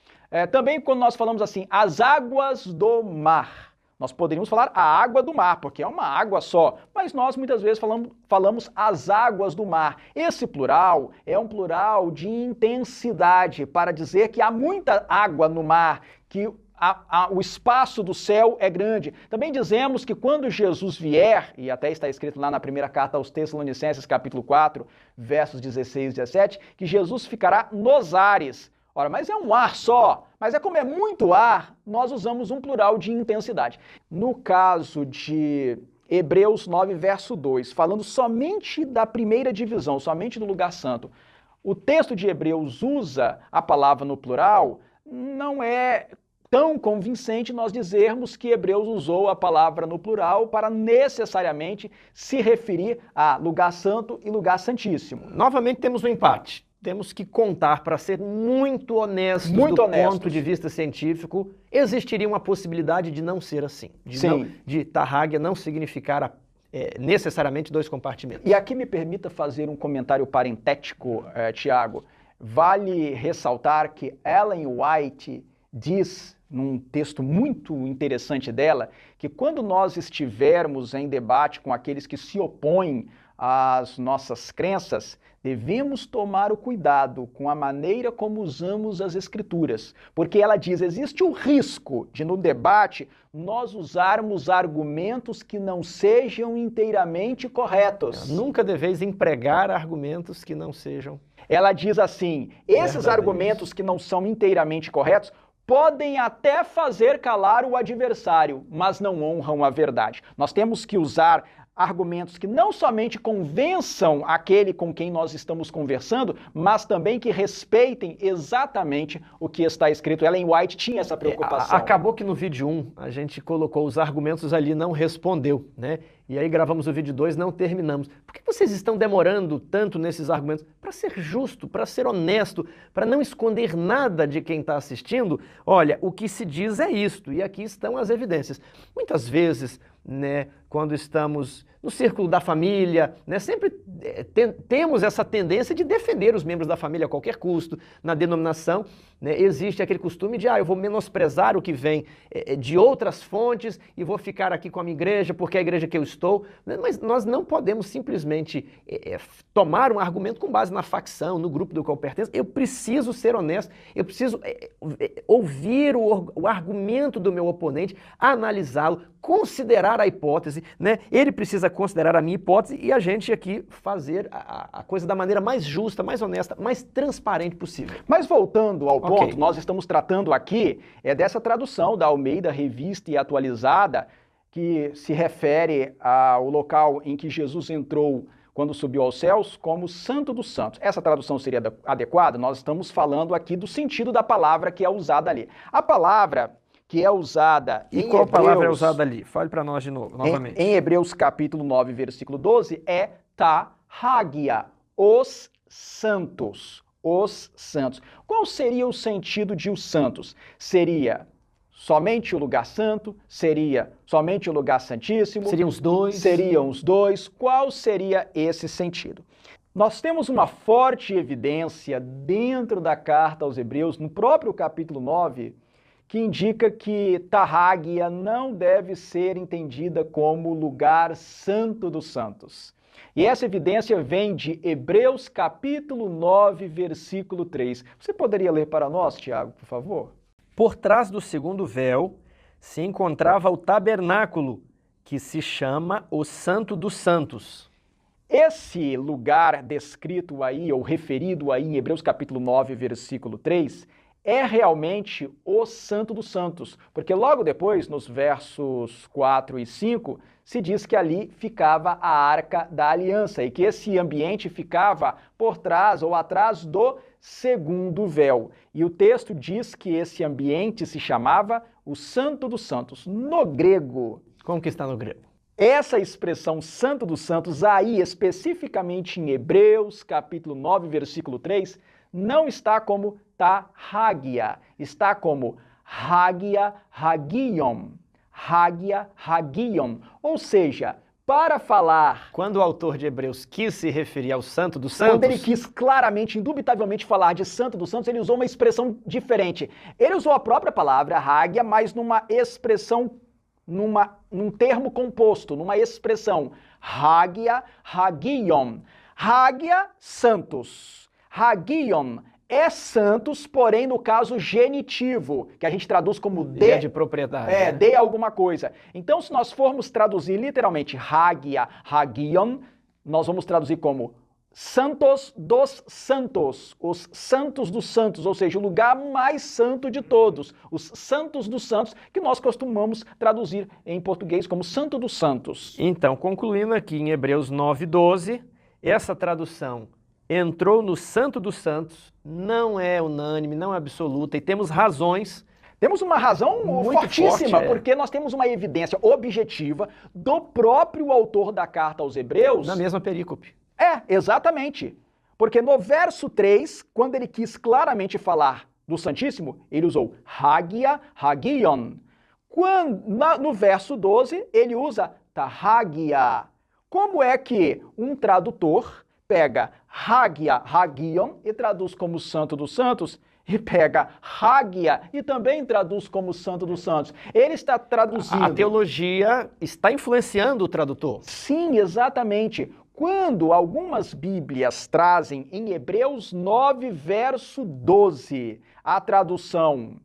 Também quando nós falamos assim, as águas do mar. Nós poderíamos falar a água do mar, porque é uma água só, mas nós muitas vezes falamos as águas do mar. Esse plural é um plural de intensidade, para dizer que há muita água no mar, que o espaço do céu é grande. Também dizemos que quando Jesus vier, e até está escrito lá na primeira carta aos Tessalonicenses, capítulo 4, versos 16 e 17, que Jesus ficará nos ares. Ora, mas é um ar só, mas como é muito ar, nós usamos um plural de intensidade. No caso de Hebreus 9, verso 2, falando somente da primeira divisão, somente do lugar santo, o texto de Hebreus usa a palavra no plural, não é tão convincente nós dizermos que Hebreus usou a palavra no plural para necessariamente se referir a lugar santo e lugar santíssimo. Novamente temos um empate. Temos que contar, para ser muito honestos ponto de vista científico, existiria uma possibilidade de não ser assim. De tarrágia não significar necessariamente dois compartimentos. E aqui me permita fazer um comentário parentético, Tiago. Vale ressaltar que Ellen White diz, num texto muito interessante dela, que quando nós estivermos em debate com aqueles que se opõem as nossas crenças, devemos tomar o cuidado com a maneira como usamos as Escrituras, porque ela diz, existe o risco de, no debate, nós usarmos argumentos que não sejam inteiramente corretos. Nunca deveis empregar argumentos que não sejam. Ela diz assim, esses argumentos que não são inteiramente corretos podem até fazer calar o adversário, mas não honram a verdade. Nós temos que usar argumentos que não somente convençam aquele com quem nós estamos conversando, mas também que respeitem exatamente o que está escrito. Ellen White tinha essa preocupação. Acabou que no vídeo 1 a gente colocou os argumentos ali, não respondeu, né? E aí gravamos o vídeo 2, não terminamos. Por que vocês estão demorando tanto nesses argumentos? Para ser justo, para ser honesto, para não esconder nada de quem está assistindo. Olha, o que se diz é isto, e aqui estão as evidências. Muitas vezes, né, quando estamos no círculo da família, né, sempre temos essa tendência de defender os membros da família a qualquer custo. Na denominação, né, existe aquele costume de, eu vou menosprezar o que vem de outras fontes e vou ficar aqui com a minha igreja porque é a igreja que eu estou. Mas nós não podemos simplesmente tomar um argumento com base na facção, no grupo do qual pertenço. Eu preciso ser honesto, eu preciso ouvir o argumento do meu oponente, analisá-lo, considerar a hipótese, né? Ele precisa considerar a minha hipótese e a gente aqui fazer a coisa da maneira mais justa, mais honesta, mais transparente possível. Mas voltando ao ponto, nós estamos tratando aqui dessa tradução da Almeida Revista e Atualizada, que se refere ao local em que Jesus entrou quando subiu aos céus como Santo dos Santos. Essa tradução seria adequada? Nós estamos falando aqui do sentido da palavra que é usada ali. A palavra que é usada em Hebreus... E qual palavra é usada ali? Fale para nós de novo, novamente. Em Hebreus capítulo 9, versículo 12, é ta-hagia, os santos. Os santos. Qual seria o sentido de os santos? Seria somente o lugar santo? Seria somente o lugar santíssimo? Seriam os dois? Seriam os dois. Qual seria esse sentido? Nós temos uma forte evidência dentro da carta aos Hebreus, no próprio capítulo 9, que indica que ta-hagia não deve ser entendida como lugar santo dos santos. E essa evidência vem de Hebreus capítulo 9, versículo 3. Você poderia ler para nós, Tiago, por favor? Por trás do segundo véu se encontrava o tabernáculo, que se chama o Santo dos Santos. Esse lugar descrito aí, ou referido aí em Hebreus capítulo 9, versículo 3, é realmente o Santo dos Santos, porque logo depois, nos versos 4 e 5, se diz que ali ficava a Arca da Aliança e que esse ambiente ficava por trás ou atrás do segundo véu. E o texto diz que esse ambiente se chamava o Santo dos Santos. No grego... Como que está no grego? Essa expressão Santo dos Santos, aí especificamente em Hebreus capítulo 9, versículo 3, não está como ta-hagia, está como hagia hagion, hagia hagion, ou seja, para falar... Quando o autor de Hebreus quis se referir ao Santo dos Santos... Quando ele quis claramente, indubitavelmente falar de Santo dos Santos, ele usou uma expressão diferente. Ele usou a própria palavra hagia, mas numa expressão, num termo composto, numa expressão hagia hagion. Hagia, santos. Hagion é santos, porém no caso genitivo, que a gente traduz como de... É de propriedade. De alguma coisa. Então, se nós formos traduzir literalmente hagia, hagion, nós vamos traduzir como santos dos santos, os santos dos santos, ou seja, o lugar mais santo de todos, os santos dos santos, que nós costumamos traduzir em português como Santo dos Santos. Então, concluindo aqui em Hebreus 9:12, essa tradução entrou no Santo dos Santos, não é unânime, não é absoluta, e temos razões. Temos uma razão muito fortíssima, forte, porque nós temos uma evidência objetiva do próprio autor da carta aos Hebreus. Na mesma perícope. Exatamente. Porque no verso 3, quando ele quis claramente falar do Santíssimo, ele usou hagia, hagion. No verso 12, ele usa ta-hagia. Como é que um tradutor pega hagia, hagion e traduz como Santo dos Santos, e pega hagia e também traduz como Santo dos Santos? Ele está traduzindo... A teologia está influenciando o tradutor. Sim, exatamente. quando algumas Bíblias trazem em Hebreus 9, verso 12, a tradução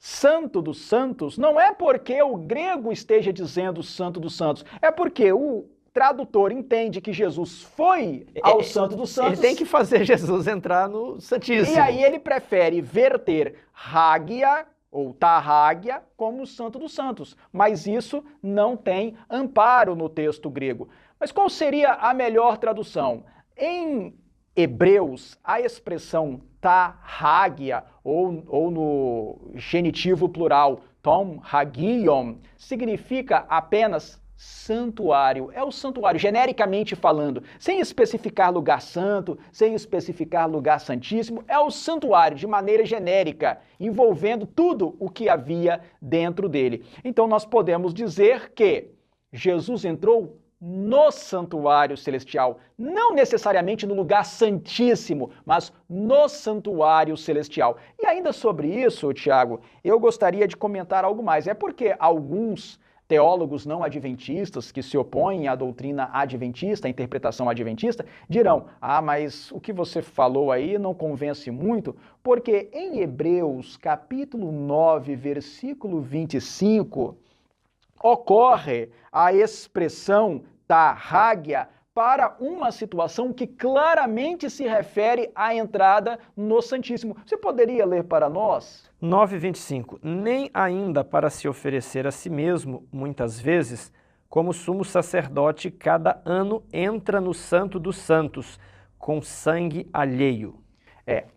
Santo dos Santos, não é porque o grego esteja dizendo Santo dos Santos, é porque o tradutor entende que Jesus foi ao Santo dos Santos. Ele tem que fazer Jesus entrar no Santíssimo. E aí ele prefere verter Hagia ou Tarrágia como Santo dos Santos. Mas isso não tem amparo no texto grego. Mas qual seria a melhor tradução? Em Hebreus, a expressão Tarrágia, ou no genitivo plural Tom Hagion, significa apenas santuário. É o santuário, genericamente falando, sem especificar lugar santo, sem especificar lugar santíssimo, é o santuário de maneira genérica, envolvendo tudo o que havia dentro dele. Então nós podemos dizer que Jesus entrou no santuário celestial, não necessariamente no lugar santíssimo, mas no santuário celestial. E ainda sobre isso, Tiago, eu gostaria de comentar algo mais. É porque alguns teólogos não adventistas que se opõem à doutrina adventista, à interpretação adventista, dirão, mas o que você falou aí não convence muito, porque em Hebreus capítulo 9, versículo 25, ocorre a expressão Tarrágia para uma situação que claramente se refere à entrada no Santíssimo. Você poderia ler para nós? 9:25. Nem ainda para se oferecer a si mesmo, muitas vezes, como sumo sacerdote, cada ano entra no Santo dos Santos, com sangue alheio.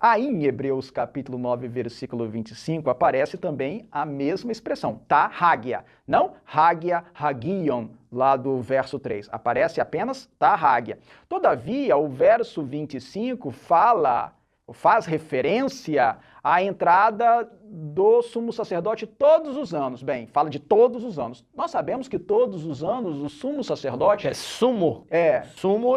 Aí em Hebreus capítulo 9, versículo 25, aparece também a mesma expressão, Tarrágia. Não Hagia, Hagion, lá do verso 3. Aparece apenas Tarrágia. Todavia, o verso 25 faz referência à entrada do sumo sacerdote todos os anos. Bem, fala de todos os anos. Nós sabemos que todos os anos o sumo sacerdote... Sumo,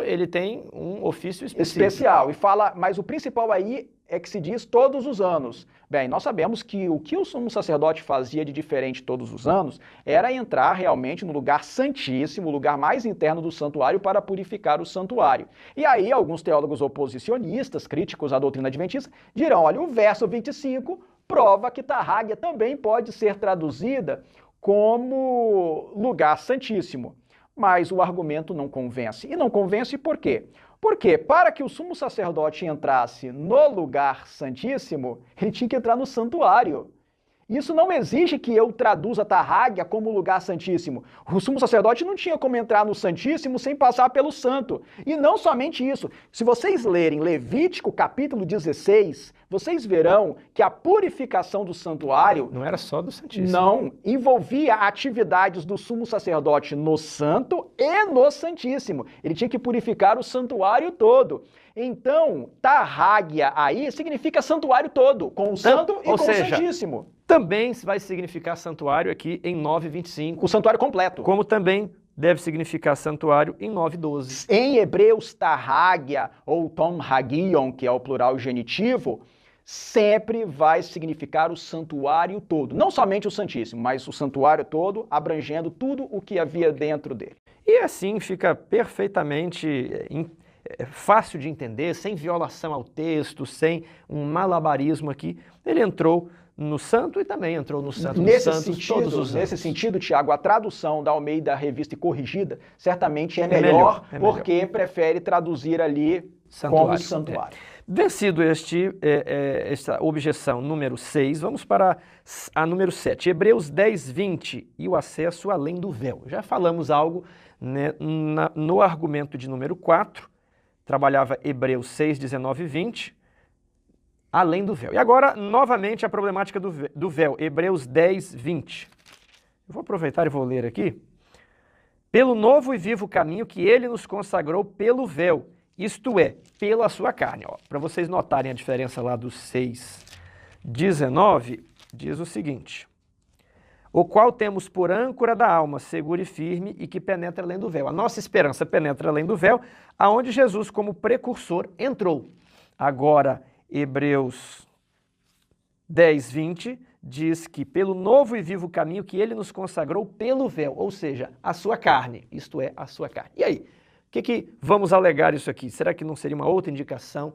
ele tem um ofício especial. E fala, mas o principal aí é que se diz todos os anos. Bem, nós sabemos que o que o sumo sacerdote fazia de diferente todos os anos era entrar realmente no lugar santíssimo, o lugar mais interno do santuário para purificar o santuário. E aí alguns teólogos oposicionistas, críticos à doutrina adventista, dirão, olha, o verso 25 prova que Tarrágia também pode ser traduzida como lugar santíssimo. Mas o argumento não convence. E não convence por quê? Porque para que o sumo sacerdote entrasse no lugar santíssimo, ele tinha que entrar no santuário. Isso não exige que eu traduza Tarrágia como lugar santíssimo. O sumo sacerdote não tinha como entrar no santíssimo sem passar pelo santo. E não somente isso. Se vocês lerem Levítico capítulo 16, vocês verão que a purificação do santuário... Não era só do santíssimo. Não, envolvia atividades do sumo sacerdote no santo e no santíssimo. Ele tinha que purificar o santuário todo. Então, Tarrágia aí significa santuário todo, com o santo e com o santíssimo. Também vai significar santuário aqui em 9:25. O santuário completo. Como também deve significar santuário em 9:12. Em Hebreus, Tarrágia, ou Tom Hagion, que é o plural genitivo, sempre vai significar o santuário todo. Não somente o Santíssimo, mas o santuário todo, abrangendo tudo o que havia dentro dele. E assim fica perfeitamente fácil de entender, sem violação ao texto, sem um malabarismo aqui. Ele entrou no santo e também entrou no santo dos santos todos os anos. Nesse sentido, Tiago, a tradução da Almeida Revista e Corrigida certamente é melhor, porque prefere traduzir ali como santuário. Vencido esta objeção número 6, vamos para a número 7. Hebreus 10:20 e o acesso além do véu. Já falamos algo, né, no argumento de número 4, trabalhava Hebreus 6:19 e 20, além do véu. E agora, novamente, a problemática do véu, Hebreus 10:20. Eu vou aproveitar e vou ler aqui. Pelo novo e vivo caminho que ele nos consagrou pelo véu, isto é, pela sua carne. Para vocês notarem a diferença lá do 6:19, diz o seguinte: o qual temos por âncora da alma, segura e firme, e que penetra além do véu. A nossa esperança penetra além do véu, aonde Jesus, como precursor, entrou. Agora, Hebreus 10:20 diz que pelo novo e vivo caminho que ele nos consagrou pelo véu, ou seja, a sua carne, isto é, a sua carne. E aí, o que vamos alegar isso aqui? Será que não seria uma outra indicação?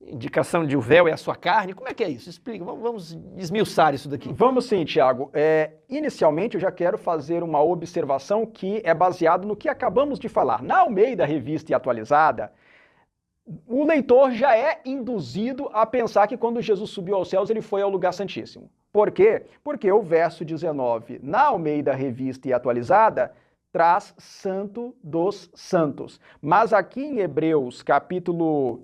Indicação de o véu é a sua carne? Como é que é isso? Explica, vamos esmiuçar isso daqui. Vamos sim, Tiago. Inicialmente eu já quero fazer uma observação que é baseada no que acabamos de falar. Na Almeida Revista e Atualizada, o leitor já é induzido a pensar que quando Jesus subiu aos céus, ele foi ao lugar santíssimo. Por quê? Porque o verso 19, na Almeida Revista e Atualizada, traz Santo dos Santos. Mas aqui em Hebreus, capítulo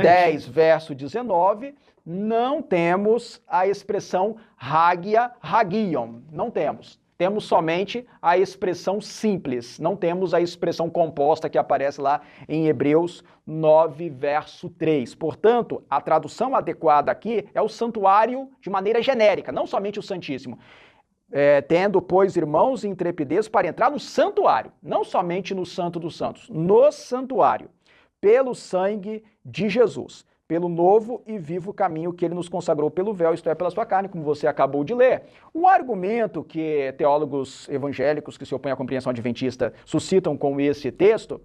10, verso 19, não temos a expressão Hagia, Hagion. Não temos. Temos somente a expressão simples. Não temos a expressão composta que aparece lá em Hebreus 9, verso 3. Portanto, a tradução adequada aqui é o santuário de maneira genérica, não somente o Santíssimo. Tendo, pois, irmãos, intrepidez para entrar no santuário, não somente no Santo dos Santos, no santuário, pelo sangue de Jesus, pelo novo e vivo caminho que ele nos consagrou pelo véu, isto é, pela sua carne, como você acabou de ler. O argumento que teólogos evangélicos que se opõem à compreensão adventista suscitam com esse texto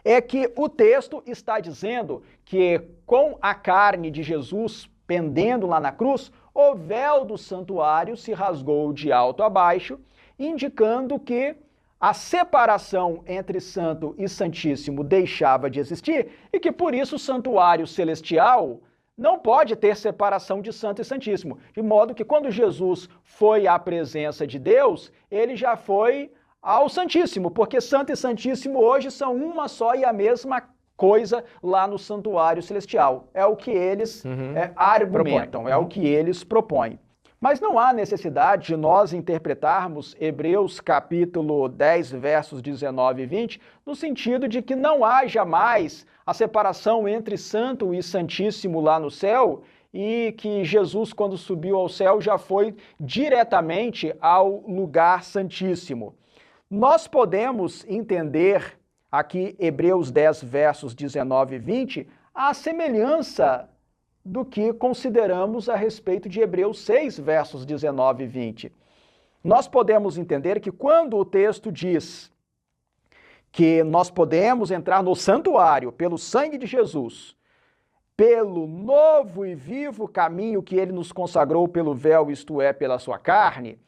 é que o texto está dizendo que com a carne de Jesus pendendo lá na cruz, o véu do santuário se rasgou de alto a baixo, indicando que a separação entre santo e santíssimo deixava de existir e que por isso o santuário celestial não pode ter separação de santo e santíssimo. De modo que quando Jesus foi à presença de Deus, ele já foi ao santíssimo, porque santo e santíssimo hoje são uma só e a mesma coisa lá no santuário celestial. É o que eles argumentam, é o que eles propõem. Mas não há necessidade de nós interpretarmos Hebreus capítulo 10, versos 19 e 20, no sentido de que não haja mais a separação entre santo e santíssimo lá no céu e que Jesus, quando subiu ao céu, já foi diretamente ao lugar santíssimo. Nós podemos entender aqui Hebreus 10, versos 19 e 20, a semelhança do que consideramos a respeito de Hebreus 6, versos 19 e 20. Nós podemos entender que quando o texto diz que nós podemos entrar no santuário pelo sangue de Jesus, pelo novo e vivo caminho que ele nos consagrou pelo véu, isto é, pela sua carne,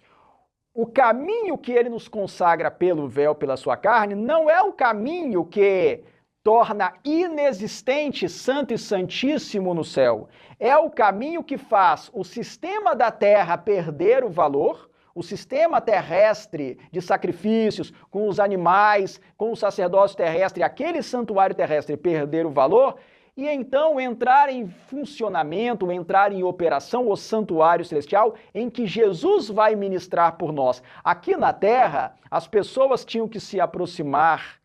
o caminho que ele nos consagra pelo véu, pela sua carne, não é o caminho que torna inexistente santo e santíssimo no céu. É o caminho que faz o sistema da terra perder o valor, o sistema terrestre de sacrifícios, com os animais, com o sacerdócio terrestre, aquele santuário terrestre perder o valor, e então entrar em funcionamento, entrar em operação o santuário celestial, em que Jesus vai ministrar por nós. Aqui na terra, as pessoas tinham que se aproximar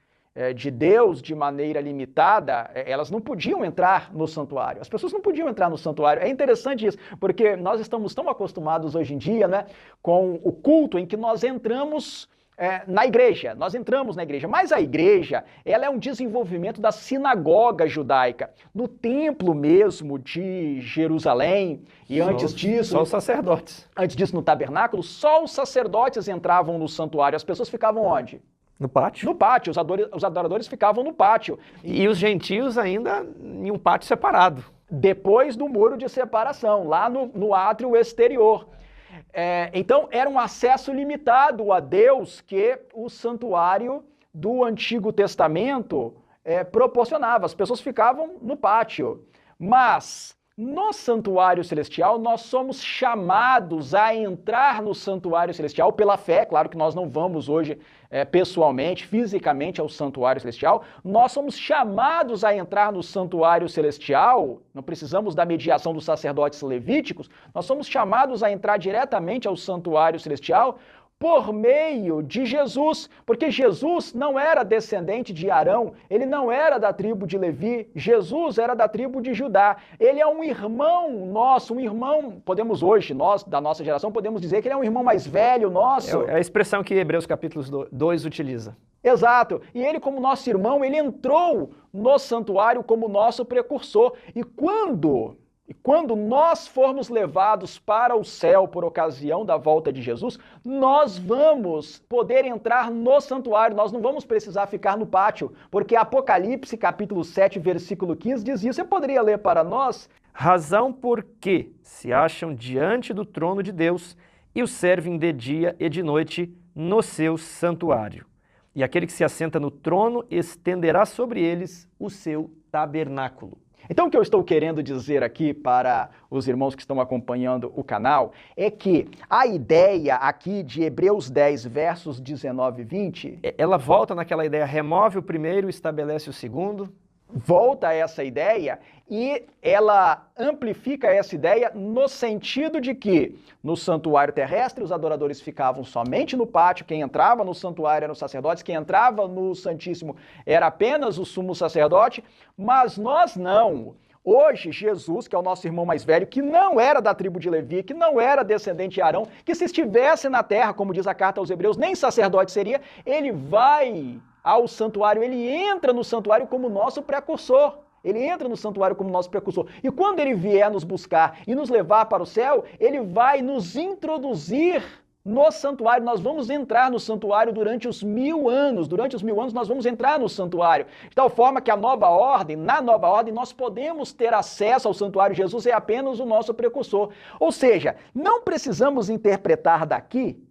de Deus de maneira limitada, elas não podiam entrar no santuário. As pessoas não podiam entrar no santuário. É interessante isso, porque nós estamos tão acostumados hoje em dia, né, com o culto em que nós entramos na igreja, mas a igreja, ela é um desenvolvimento da sinagoga judaica. No templo mesmo de Jerusalém, e antes disso... Só os sacerdotes. Antes disso, no tabernáculo, só os sacerdotes entravam no santuário. As pessoas ficavam onde? No pátio. No pátio, os adoradores ficavam no pátio. E os gentios ainda em um pátio separado. Depois do muro de separação, lá no átrio exterior. Então, era um acesso limitado a Deus que o santuário do Antigo Testamento proporcionava. As pessoas ficavam no pátio. Mas, no santuário celestial, nós somos chamados a entrar no santuário celestial pela fé. Claro que nós não vamos hoje pessoalmente, fisicamente ao santuário celestial. Nós somos chamados a entrar no santuário celestial, não precisamos da mediação dos sacerdotes levíticos, nós somos chamados a entrar diretamente ao santuário celestial por meio de Jesus, porque Jesus não era descendente de Arão, ele não era da tribo de Levi, Jesus era da tribo de Judá. Ele é um irmão nosso, um irmão, podemos hoje, nós da nossa geração, podemos dizer que ele é um irmão mais velho nosso. É a expressão que Hebreus capítulo 2 utiliza. Exato. E ele, como nosso irmão, ele entrou no santuário como nosso precursor. E quando E quando nós formos levados para o céu por ocasião da volta de Jesus, nós vamos poder entrar no santuário, nós não vamos precisar ficar no pátio, porque Apocalipse capítulo 7, versículo 15 diz isso. Você poderia ler para nós? Razão por que se acham diante do trono de Deus e o servem de dia e de noite no seu santuário. E aquele que se assenta no trono estenderá sobre eles o seu tabernáculo. Então, o que eu estou querendo dizer aqui para os irmãos que estão acompanhando o canal é que a ideia aqui de Hebreus 10, versos 19 e 20... Ela volta naquela ideia, remove o primeiro e estabelece o segundo. Volta a essa ideia e ela amplifica essa ideia no sentido de que no santuário terrestre os adoradores ficavam somente no pátio, quem entrava no santuário eram os sacerdotes, quem entrava no Santíssimo era apenas o sumo sacerdote, mas nós não. Hoje, Jesus, que é o nosso irmão mais velho, que não era da tribo de Levi, que não era descendente de Arão, que se estivesse na terra, como diz a carta aos Hebreus, nem sacerdote seria, ele vai ao santuário, ele entra no santuário como nosso precursor. Ele entra no santuário como nosso precursor. E quando ele vier nos buscar e nos levar para o céu, ele vai nos introduzir no santuário. Nós vamos entrar no santuário durante os 1000 anos. Durante os 1000 anos nós vamos entrar no santuário. De tal forma que na nova ordem, nós podemos ter acesso ao santuário. Jesus é apenas o nosso precursor. Ou seja, não precisamos interpretar daqui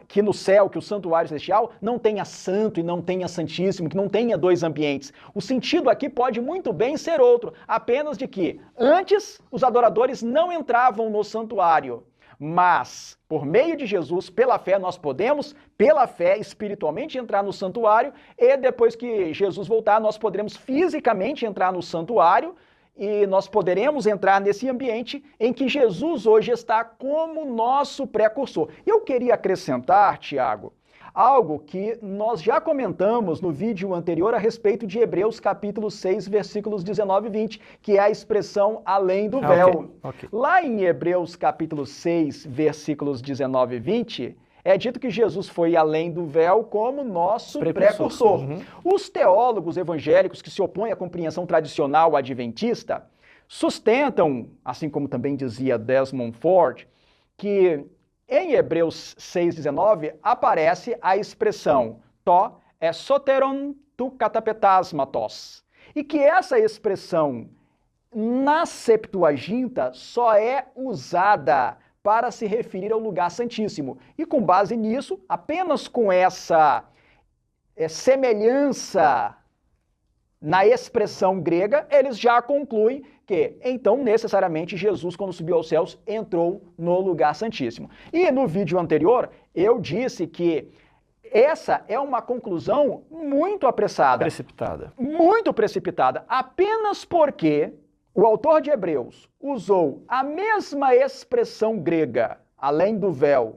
que no céu, que o santuário celestial não tenha santo e não tenha santíssimo, que não tenha dois ambientes. O sentido aqui pode muito bem ser outro, apenas de que antes os adoradores não entravam no santuário, mas por meio de Jesus, pela fé, nós podemos, pela fé, espiritualmente entrar no santuário e depois que Jesus voltar, nós poderemos fisicamente entrar no santuário e nós poderemos entrar nesse ambiente em que Jesus hoje está como nosso precursor. E eu queria acrescentar, Tiago, algo que nós já comentamos no vídeo anterior a respeito de Hebreus capítulo 6, versículos 19 e 20, que é a expressão além do véu. Okay. Lá em Hebreus capítulo 6, versículos 19 e 20, é dito que Jesus foi além do véu como nosso precursor. Uhum. Os teólogos evangélicos que se opõem à compreensão tradicional adventista sustentam, assim como também dizia Desmond Ford, que em Hebreus 6,19 aparece a expressão to soteron tu katapetasmatos, e que essa expressão na Septuaginta só é usada para se referir ao lugar santíssimo. E com base nisso, apenas com essa semelhança na expressão grega, eles já concluem que, então, necessariamente, Jesus, quando subiu aos céus, entrou no lugar santíssimo. E no vídeo anterior, eu disse que essa é uma conclusão muito apressada. Precipitada. Muito precipitada, apenas porque o autor de Hebreus usou a mesma expressão grega, além do véu,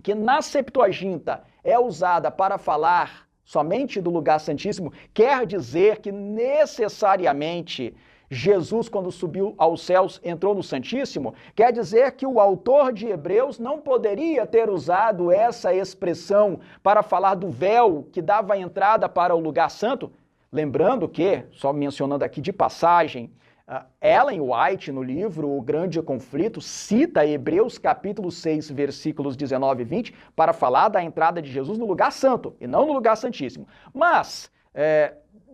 que na Septuaginta é usada para falar somente do lugar santíssimo, quer dizer que necessariamente Jesus, quando subiu aos céus, entrou no Santíssimo, quer dizer que o autor de Hebreus não poderia ter usado essa expressão para falar do véu que dava a entrada para o lugar santo, lembrando que, só mencionando aqui de passagem, Ellen White, no livro O Grande Conflito, cita Hebreus capítulo 6, versículos 19 e 20, para falar da entrada de Jesus no lugar santo, e não no lugar santíssimo. Mas,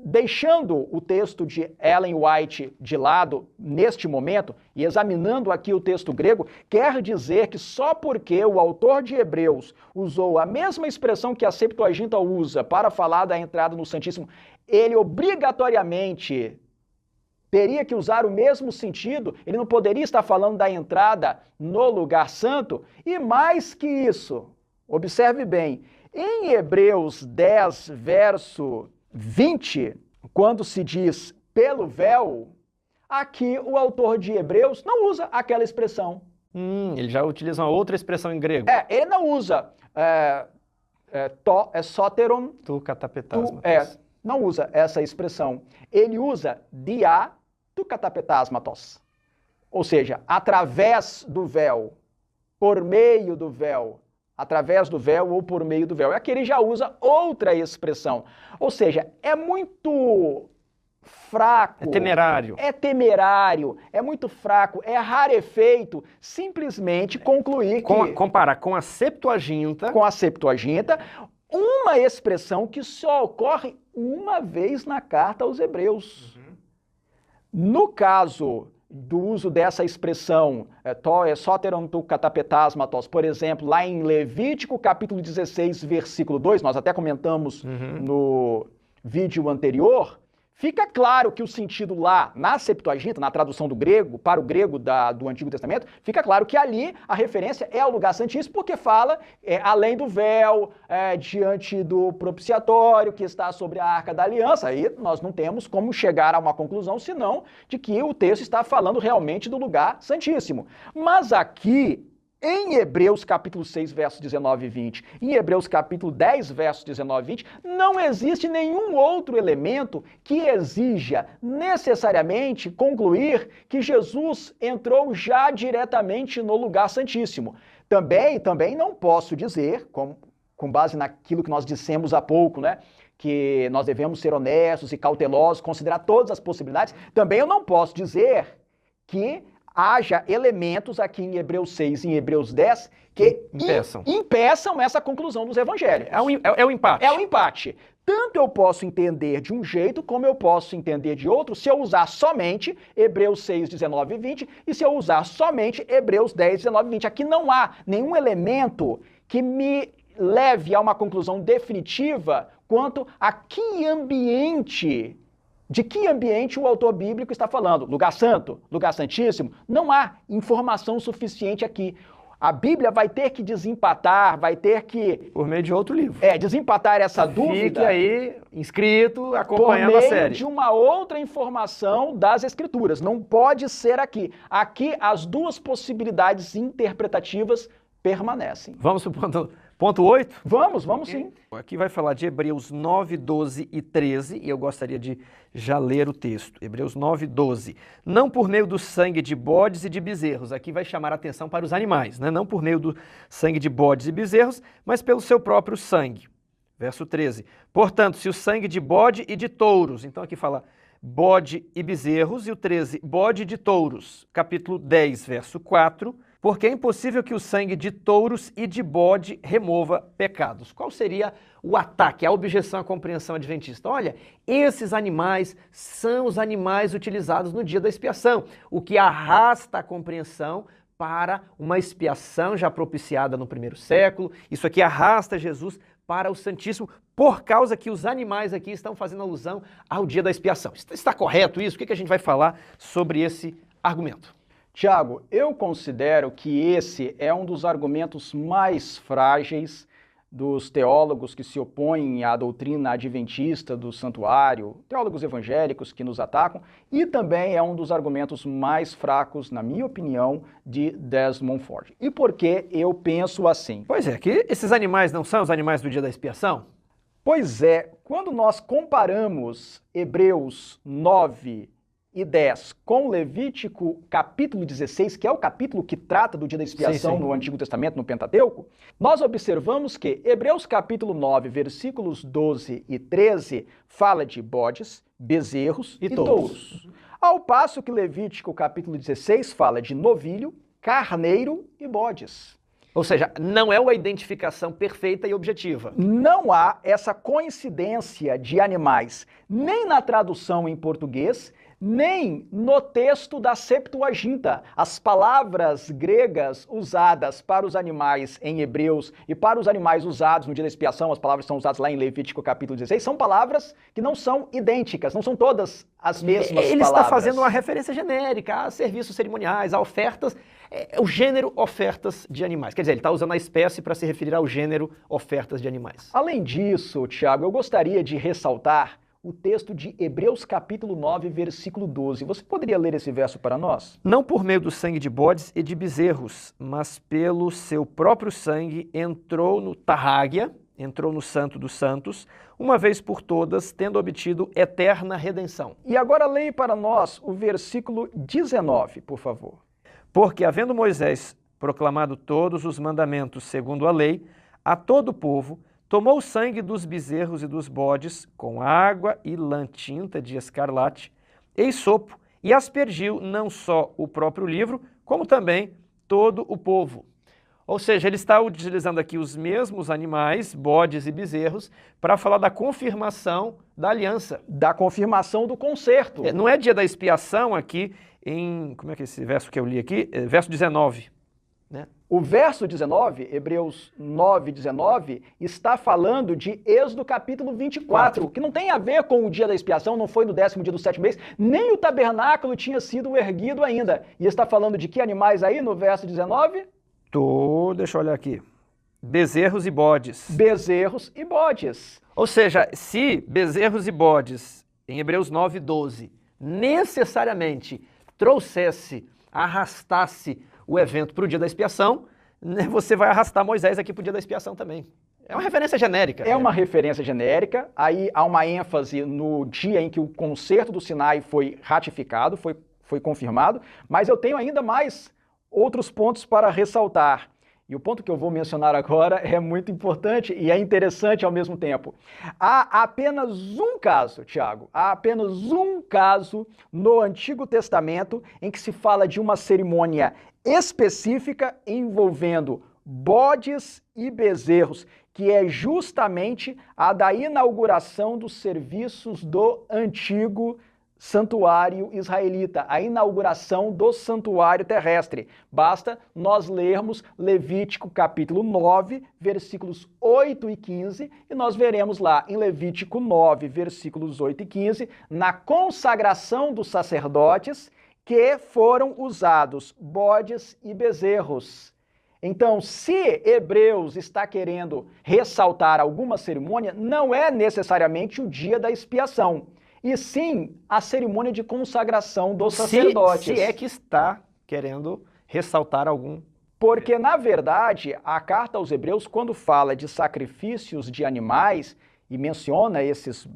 deixando o texto de Ellen White de lado neste momento, e examinando aqui o texto grego, quer dizer que só porque o autor de Hebreus usou a mesma expressão que a Septuaginta usa para falar da entrada no Santíssimo, ele obrigatoriamente teria que usar o mesmo sentido, ele não poderia estar falando da entrada no lugar santo, e mais que isso, observe bem, em Hebreus 10, verso 20, quando se diz pelo véu, aqui o autor de Hebreus não usa aquela expressão. Ele já utiliza uma outra expressão em grego. Ele não usa soteron, tu katapetasmatos. Não usa essa expressão. Ele usa dia tu katapetasmatos. Ou seja, através do véu, por meio do véu, através do véu ou por meio do véu. Aqui ele já usa outra expressão. Ou seja, é muito fraco. É temerário, é muito fraco, é rarefeito simplesmente concluir que... Comparar com a Septuaginta... Com a Septuaginta, uma expressão que só ocorre uma vez na carta aos Hebreus. No caso do uso dessa expressão, soteron tu katapetasmatos, por exemplo, lá em Levítico capítulo 16, versículo 2, nós até comentamos no vídeo anterior, fica claro que o sentido lá, na Septuaginta, na tradução do grego, para o grego do Antigo Testamento, fica claro que ali a referência é ao lugar santíssimo, porque fala além do véu, diante do propiciatório, que está sobre a Arca da Aliança. Aí nós não temos como chegar a uma conclusão, senão de que o texto está falando realmente do lugar santíssimo. Mas aqui, em Hebreus capítulo 6, versos 19 e 20, em Hebreus capítulo 10, versos 19 e 20, não existe nenhum outro elemento que exija necessariamente concluir que Jesus entrou já diretamente no lugar santíssimo. Também não posso dizer, com base naquilo que nós dissemos há pouco, né, que nós devemos ser honestos e cautelosos, considerar todas as possibilidades, também eu não posso dizer que haja elementos aqui em Hebreus 6 e em Hebreus 10 que impeçam essa conclusão dos evangelhos. É o empate. É o empate. Tanto eu posso entender de um jeito, como eu posso entender de outro, se eu usar somente Hebreus 6, 19 e 20, e se eu usar somente Hebreus 10, 19 e 20. Aqui não há nenhum elemento que me leve a uma conclusão definitiva quanto a de que ambiente o autor bíblico está falando. Lugar santo? Lugar santíssimo? Não há informação suficiente aqui. A Bíblia vai ter que desempatar, vai ter que... Por meio de outro livro. Desempatar essa dúvida. Fique aí, inscrito, acompanhando a série. Por meio de uma outra informação das Escrituras. Não pode ser aqui. Aqui, as duas possibilidades interpretativas permanecem. Vamos para o ponto 8? Vamos sim. Aqui vai falar de Hebreus 9, 12 e 13, e eu gostaria de já ler o texto. Hebreus 9, 12. Não por meio do sangue de bodes e de bezerros. Aqui vai chamar a atenção para os animais, né? Não por meio do sangue de bodes e bezerros, mas pelo seu próprio sangue. Verso 13. Portanto, se o sangue de bode e de touros, então aqui fala bode e bezerros, e o 13, bode de touros. Capítulo 10, verso 4. Porque é impossível que o sangue de touros e de bode remova pecados. Qual seria o ataque, a objeção à compreensão adventista? Olha, esses animais são os animais utilizados no dia da expiação, o que arrasta a compreensão para uma expiação já propiciada no primeiro século. Isso aqui arrasta Jesus para o Santíssimo, por causa que os animais aqui estão fazendo alusão ao dia da expiação. Está correto isso? O que a gente vai falar sobre esse argumento? Tiago, eu considero que esse é um dos argumentos mais frágeis dos teólogos que se opõem à doutrina adventista do santuário, teólogos evangélicos que nos atacam, e também é um dos argumentos mais fracos, na minha opinião, de Desmond Ford. E por que eu penso assim? Pois é, que esses animais não são os animais do dia da expiação? Pois é, quando nós comparamos Hebreus 9 e 10 com Levítico capítulo 16, que é o capítulo que trata do dia da expiação no Antigo Testamento, no Pentateuco, nós observamos que Hebreus capítulo 9, versículos 12 e 13, fala de bodes, bezerros e touros. Ao passo que Levítico capítulo 16 fala de novilho, carneiro e bodes. Ou seja, não é uma identificação perfeita e objetiva. Não há essa coincidência de animais, nem na tradução em português, nem no texto da Septuaginta. As palavras gregas usadas para os animais em Hebreus e para os animais usados no dia da expiação, as palavras que são usadas lá em Levítico capítulo 16, são palavras que não são idênticas, não são todas as mesmas palavras. Ele está fazendo uma referência genérica a serviços cerimoniais, a ofertas, o gênero ofertas de animais. Quer dizer, ele está usando a espécie para se referir ao gênero ofertas de animais. Além disso, Tiago, eu gostaria de ressaltar o texto de Hebreus capítulo 9, versículo 12. Você poderia ler esse verso para nós? Não por meio do sangue de bodes e de bezerros, mas pelo seu próprio sangue entrou no Tarrágia, entrou no Santo dos Santos, uma vez por todas, tendo obtido eterna redenção. E agora leia para nós o versículo 19, por favor. Porque, havendo Moisés proclamado todos os mandamentos segundo a lei, a todo o povo, tomou o sangue dos bezerros e dos bodes, com água e lã tinta de escarlate, e sopo, e aspergiu não só o próprio livro, como também todo o povo. Ou seja, ele está utilizando aqui os mesmos animais, bodes e bezerros, para falar da confirmação da aliança. Da confirmação do concerto. Não é dia da expiação aqui em... Como é que é esse verso que eu li aqui? Verso 19. Né? O verso 19, Hebreus 9, 19, está falando de Êxodo capítulo 24, que não tem a ver com o dia da expiação, não foi no 10º dia do 7º mês, nem o tabernáculo tinha sido erguido ainda. E está falando de que animais aí no verso 19? Deixa eu olhar aqui. Bezerros e bodes. Bezerros e bodes. Ou seja, se bezerros e bodes, em Hebreus 9, 12, necessariamente trouxesse, arrastasse o evento para o dia da expiação, né, você vai arrastar Moisés aqui para o dia da expiação também. É uma referência genérica. É uma referência genérica, aí há uma ênfase no dia em que o concerto do Sinai foi ratificado, foi confirmado, mas eu tenho ainda mais outros pontos para ressaltar. E o ponto que eu vou mencionar agora é muito importante e é interessante ao mesmo tempo. Há apenas um caso, Tiago, há apenas um caso no Antigo Testamento em que se fala de uma cerimônia específica envolvendo bodes e bezerros, que é justamente a da inauguração dos serviços do Antigo Santuário israelita, a inauguração do santuário terrestre. Basta nós lermos Levítico capítulo 9, versículos 8 e 15, e nós veremos lá em Levítico 9, versículos 8 e 15, na consagração dos sacerdotes, que foram usados bodes e bezerros. Então, se Hebreus está querendo ressaltar alguma cerimônia, não é necessariamente o dia da expiação, e sim a cerimônia de consagração dos sacerdotes. Se é que está querendo ressaltar algum. Porque, na verdade, a carta aos Hebreus, quando fala de sacrifícios de animais e menciona esses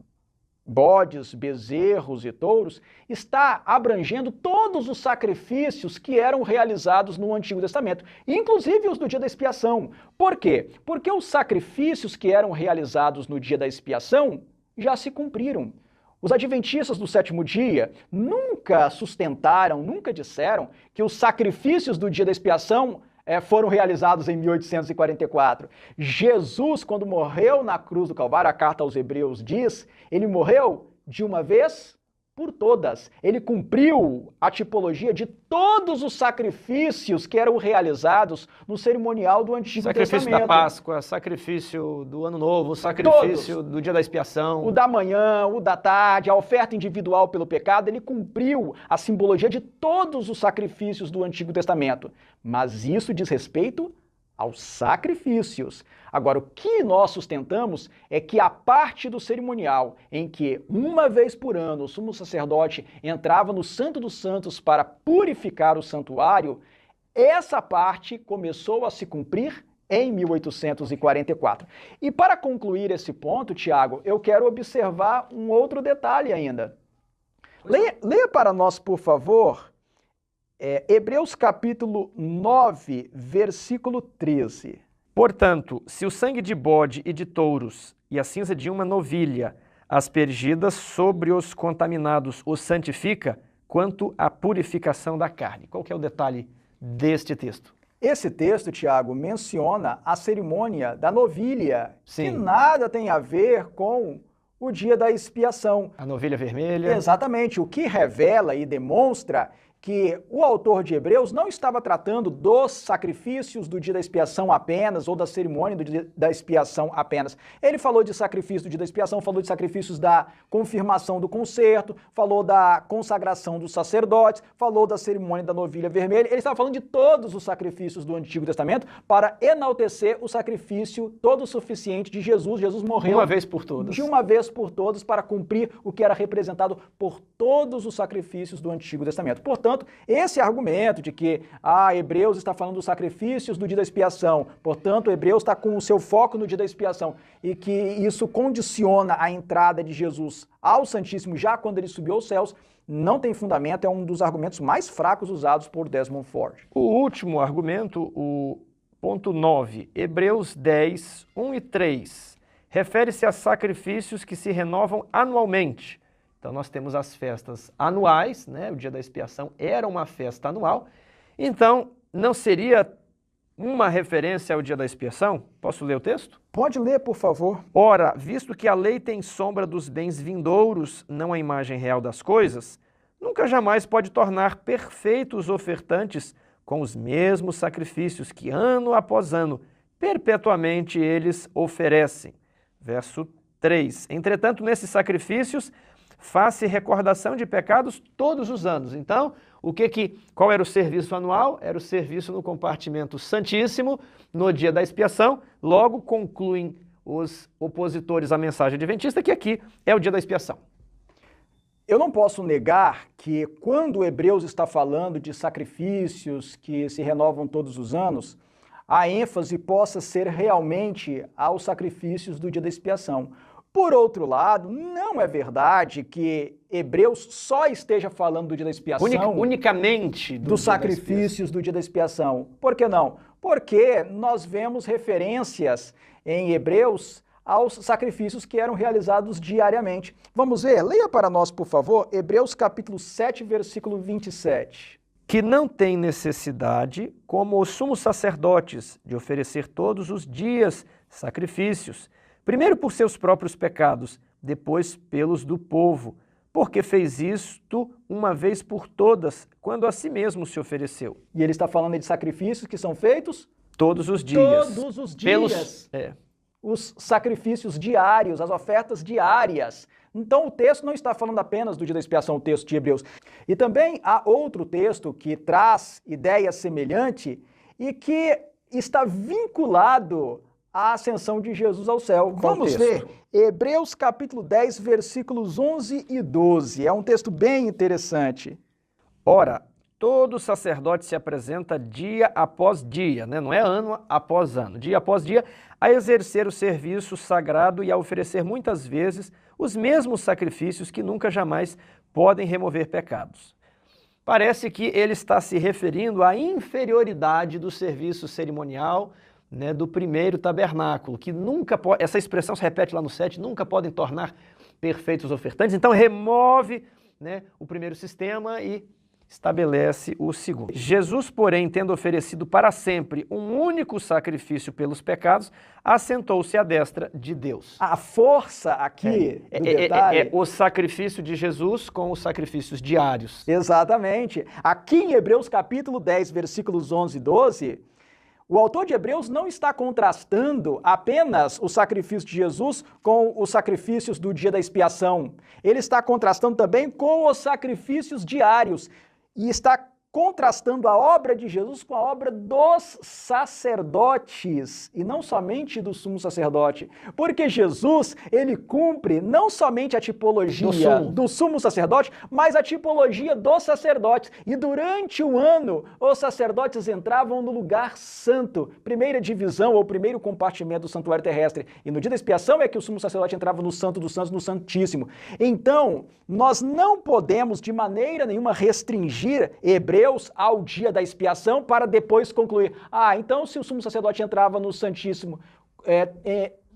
bodes, bezerros e touros, está abrangendo todos os sacrifícios que eram realizados no Antigo Testamento, inclusive os do dia da expiação. Por quê? Porque os sacrifícios que eram realizados no dia da expiação já se cumpriram. Os adventistas do sétimo dia nunca sustentaram, nunca disseram que os sacrifícios do dia da expiação foram realizados em 1844. Jesus, quando morreu na cruz do Calvário, a carta aos Hebreus diz, ele morreu de uma vez por todas. Ele cumpriu a tipologia de todos os sacrifícios que eram realizados no cerimonial do Antigo Testamento. Sacrifício da Páscoa, sacrifício do Ano Novo, sacrifício do dia da expiação. O da manhã, o da tarde, a oferta individual pelo pecado, ele cumpriu a simbologia de todos os sacrifícios do Antigo Testamento. Mas isso diz respeito aos sacrifícios. Agora, o que nós sustentamos é que a parte do cerimonial em que, uma vez por ano, o sumo sacerdote entrava no Santo dos Santos para purificar o santuário, essa parte começou a se cumprir em 1844. E para concluir esse ponto, Tiago, eu quero observar um outro detalhe ainda. Leia para nós, por favor, Hebreus capítulo 9, versículo 13. Portanto, se o sangue de bode e de touros e a cinza de uma novilha aspergidas sobre os contaminados os santifica, quanto à purificação da carne. Qual que é o detalhe deste texto? Esse texto, Tiago, menciona a cerimônia da novilha, Sim. que nada tem a ver com o dia da expiação. A novilha vermelha. Exatamente, o que revela e demonstra que o autor de Hebreus não estava tratando dos sacrifícios do dia da expiação apenas, ou da cerimônia do dia da expiação apenas. Ele falou de sacrifício do dia da expiação, falou de sacrifícios da confirmação do concerto, falou da consagração dos sacerdotes, falou da cerimônia da novilha vermelha. Ele estava falando de todos os sacrifícios do Antigo Testamento para enaltecer o sacrifício todo suficiente de Jesus. Jesus morreu de uma vez por todas. De uma vez por todas para cumprir o que era representado por todos os sacrifícios do Antigo Testamento. Portanto, esse argumento de que Hebreus está falando dos sacrifícios do dia da expiação, portanto, Hebreus está com o seu foco no dia da expiação e que isso condiciona a entrada de Jesus ao Santíssimo já quando ele subiu aos céus, não tem fundamento, é um dos argumentos mais fracos usados por Desmond Ford. O último argumento, o ponto 9, Hebreus 10, 1 e 3. refere-se a sacrifícios que se renovam anualmente. Então nós temos as festas anuais, né? O dia da expiação era uma festa anual. Então não seria uma referência ao dia da expiação? Posso ler o texto? Pode ler, por favor. Ora, visto que a lei tem sombra dos bens vindouros, não a imagem real das coisas, nunca jamais pode tornar perfeitos os ofertantes com os mesmos sacrifícios que ano após ano, perpetuamente eles oferecem. Verso 3. Entretanto, nesses sacrifícios, faz-se recordação de pecados todos os anos. Então, qual era o serviço anual? Era o serviço no compartimento santíssimo, no dia da expiação. Logo concluem os opositores à mensagem adventista que aqui é o dia da expiação. Eu não posso negar que quando Hebreus está falando de sacrifícios que se renovam todos os anos, a ênfase possa ser realmente aos sacrifícios do dia da expiação. Por outro lado, não é verdade que Hebreus só esteja falando do dia da expiação, unicamente dos sacrifícios do dia da expiação. Por que não? Porque nós vemos referências em Hebreus aos sacrifícios que eram realizados diariamente. Vamos ver? Leia para nós, por favor, Hebreus capítulo 7, versículo 27. Que não tem necessidade, como os sumos sacerdotes, de oferecer todos os dias sacrifícios, primeiro por seus próprios pecados, depois pelos do povo, porque fez isto uma vez por todas, quando a si mesmo se ofereceu. E ele está falando de sacrifícios que são feitos? Todos os dias. Todos os dias. Pelos, os sacrifícios diários, as ofertas diárias. Então o texto não está falando apenas do dia da expiação, o texto de Hebreus. E também há outro texto que traz ideia semelhante e que está vinculado à ascensão de Jesus ao céu. Vamos ver Hebreus capítulo 10, versículos 11 e 12. É um texto bem interessante. Ora, todo sacerdote se apresenta dia após dia, né? Não é ano após ano, dia após dia, a exercer o serviço sagrado e a oferecer muitas vezes os mesmos sacrifícios que nunca jamais podem remover pecados. Parece que ele está se referindo à inferioridade do serviço cerimonial, né, do primeiro tabernáculo, que nunca pode, essa expressão se repete lá no 7, nunca podem tornar perfeitos os ofertantes. Então remove, né, o primeiro sistema e estabelece o segundo. Jesus, porém, tendo oferecido para sempre um único sacrifício pelos pecados, assentou-se à destra de Deus. A força aqui do detalhe é o sacrifício de Jesus com os sacrifícios diários. Exatamente. Aqui em Hebreus capítulo 10, versículos 11 e 12, o autor de Hebreus não está contrastando apenas o sacrifício de Jesus com os sacrifícios do dia da expiação. Ele está contrastando também com os sacrifícios diários. E está contrastando a obra de Jesus com a obra dos sacerdotes, e não somente do sumo sacerdote. Porque Jesus, ele cumpre não somente a tipologia do sumo sacerdote, mas a tipologia dos sacerdotes. E durante o ano, os sacerdotes entravam no lugar santo, primeira divisão ou primeiro compartimento do santuário terrestre. E no dia da expiação é que o sumo sacerdote entrava no santo dos santos, no santíssimo. Então, nós não podemos de maneira nenhuma restringir Hebreus ao dia da expiação para depois concluir. Então se o sumo sacerdote entrava no Santíssimo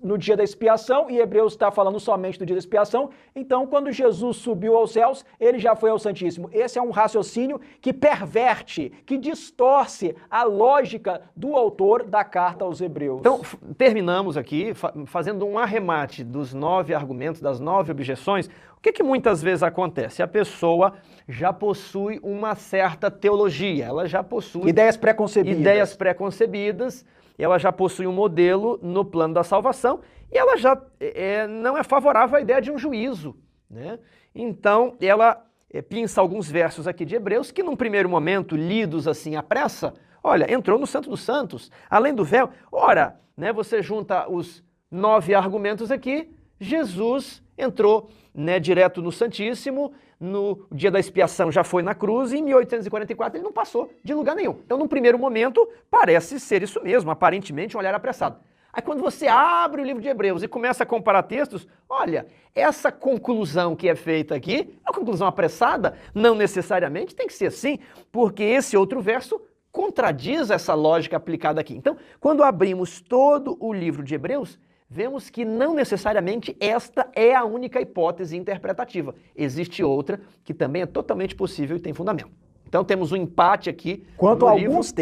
no dia da expiação, e Hebreus está falando somente do dia da expiação, então quando Jesus subiu aos céus, ele já foi ao Santíssimo. Esse é um raciocínio que perverte, que distorce a lógica do autor da carta aos Hebreus. Então, terminamos aqui fazendo um arremate dos 9 argumentos, das 9 objeções. O que muitas vezes acontece? A pessoa já possui uma certa teologia, ela já possui ideias preconcebidas, ela já possui um modelo no plano da salvação e ela já não é favorável à ideia de um juízo, né? Então, ela pinça alguns versos aqui de Hebreus que, num primeiro momento, lidos assim à pressa, olha, entrou no Santo dos Santos, além do véu. Ora, né, você junta os 9 argumentos aqui, Jesus entrou, né, direto no Santíssimo, no dia da expiação já foi na cruz, e em 1844 ele não passou de lugar nenhum. Então, num primeiro momento, parece ser isso mesmo, aparentemente um olhar apressado. Aí quando você abre o livro de Hebreus e começa a comparar textos, olha, essa conclusão que é feita aqui é uma conclusão apressada, não necessariamente tem que ser assim, porque esse outro verso contradiz essa lógica aplicada aqui. Então, quando abrimos todo o livro de Hebreus, vemos que não necessariamente esta é a única hipótese interpretativa. Existe outra que também é totalmente possível e tem fundamento. Então temos um empate aqui. Quanto a alguns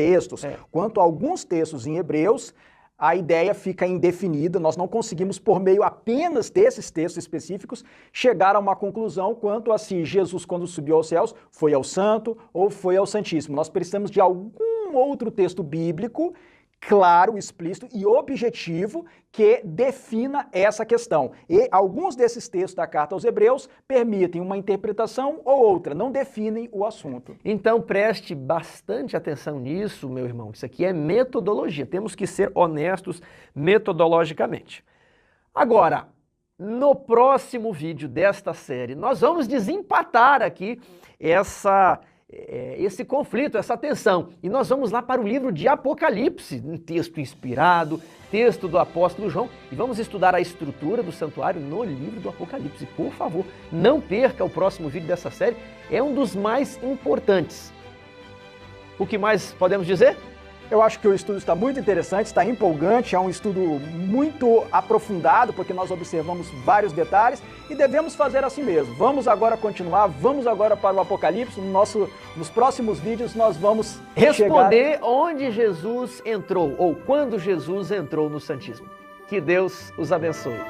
textos em Hebreus, a ideia fica indefinida, nós não conseguimos, por meio apenas desses textos específicos, chegar a uma conclusão quanto a se Jesus, quando subiu aos céus, foi ao Santo ou foi ao Santíssimo. Nós precisamos de algum outro texto bíblico claro, explícito e objetivo que defina essa questão. E alguns desses textos da carta aos Hebreus permitem uma interpretação ou outra, não definem o assunto. Então preste bastante atenção nisso, meu irmão. Isso aqui é metodologia, temos que ser honestos metodologicamente. Agora, no próximo vídeo desta série, nós vamos desempatar aqui esse conflito, essa tensão. E nós vamos lá para o livro de Apocalipse, um texto inspirado, texto do apóstolo João, e vamos estudar a estrutura do santuário no livro do Apocalipse. Por favor, não perca o próximo vídeo dessa série, é um dos mais importantes. O que mais podemos dizer? Eu acho que o estudo está muito interessante, está empolgante, é um estudo muito aprofundado, porque nós observamos vários detalhes e devemos fazer assim mesmo. Vamos agora continuar, vamos agora para o Apocalipse. Nos próximos vídeos nós vamos responder onde Jesus entrou, ou quando Jesus entrou no Santíssimo. Que Deus os abençoe.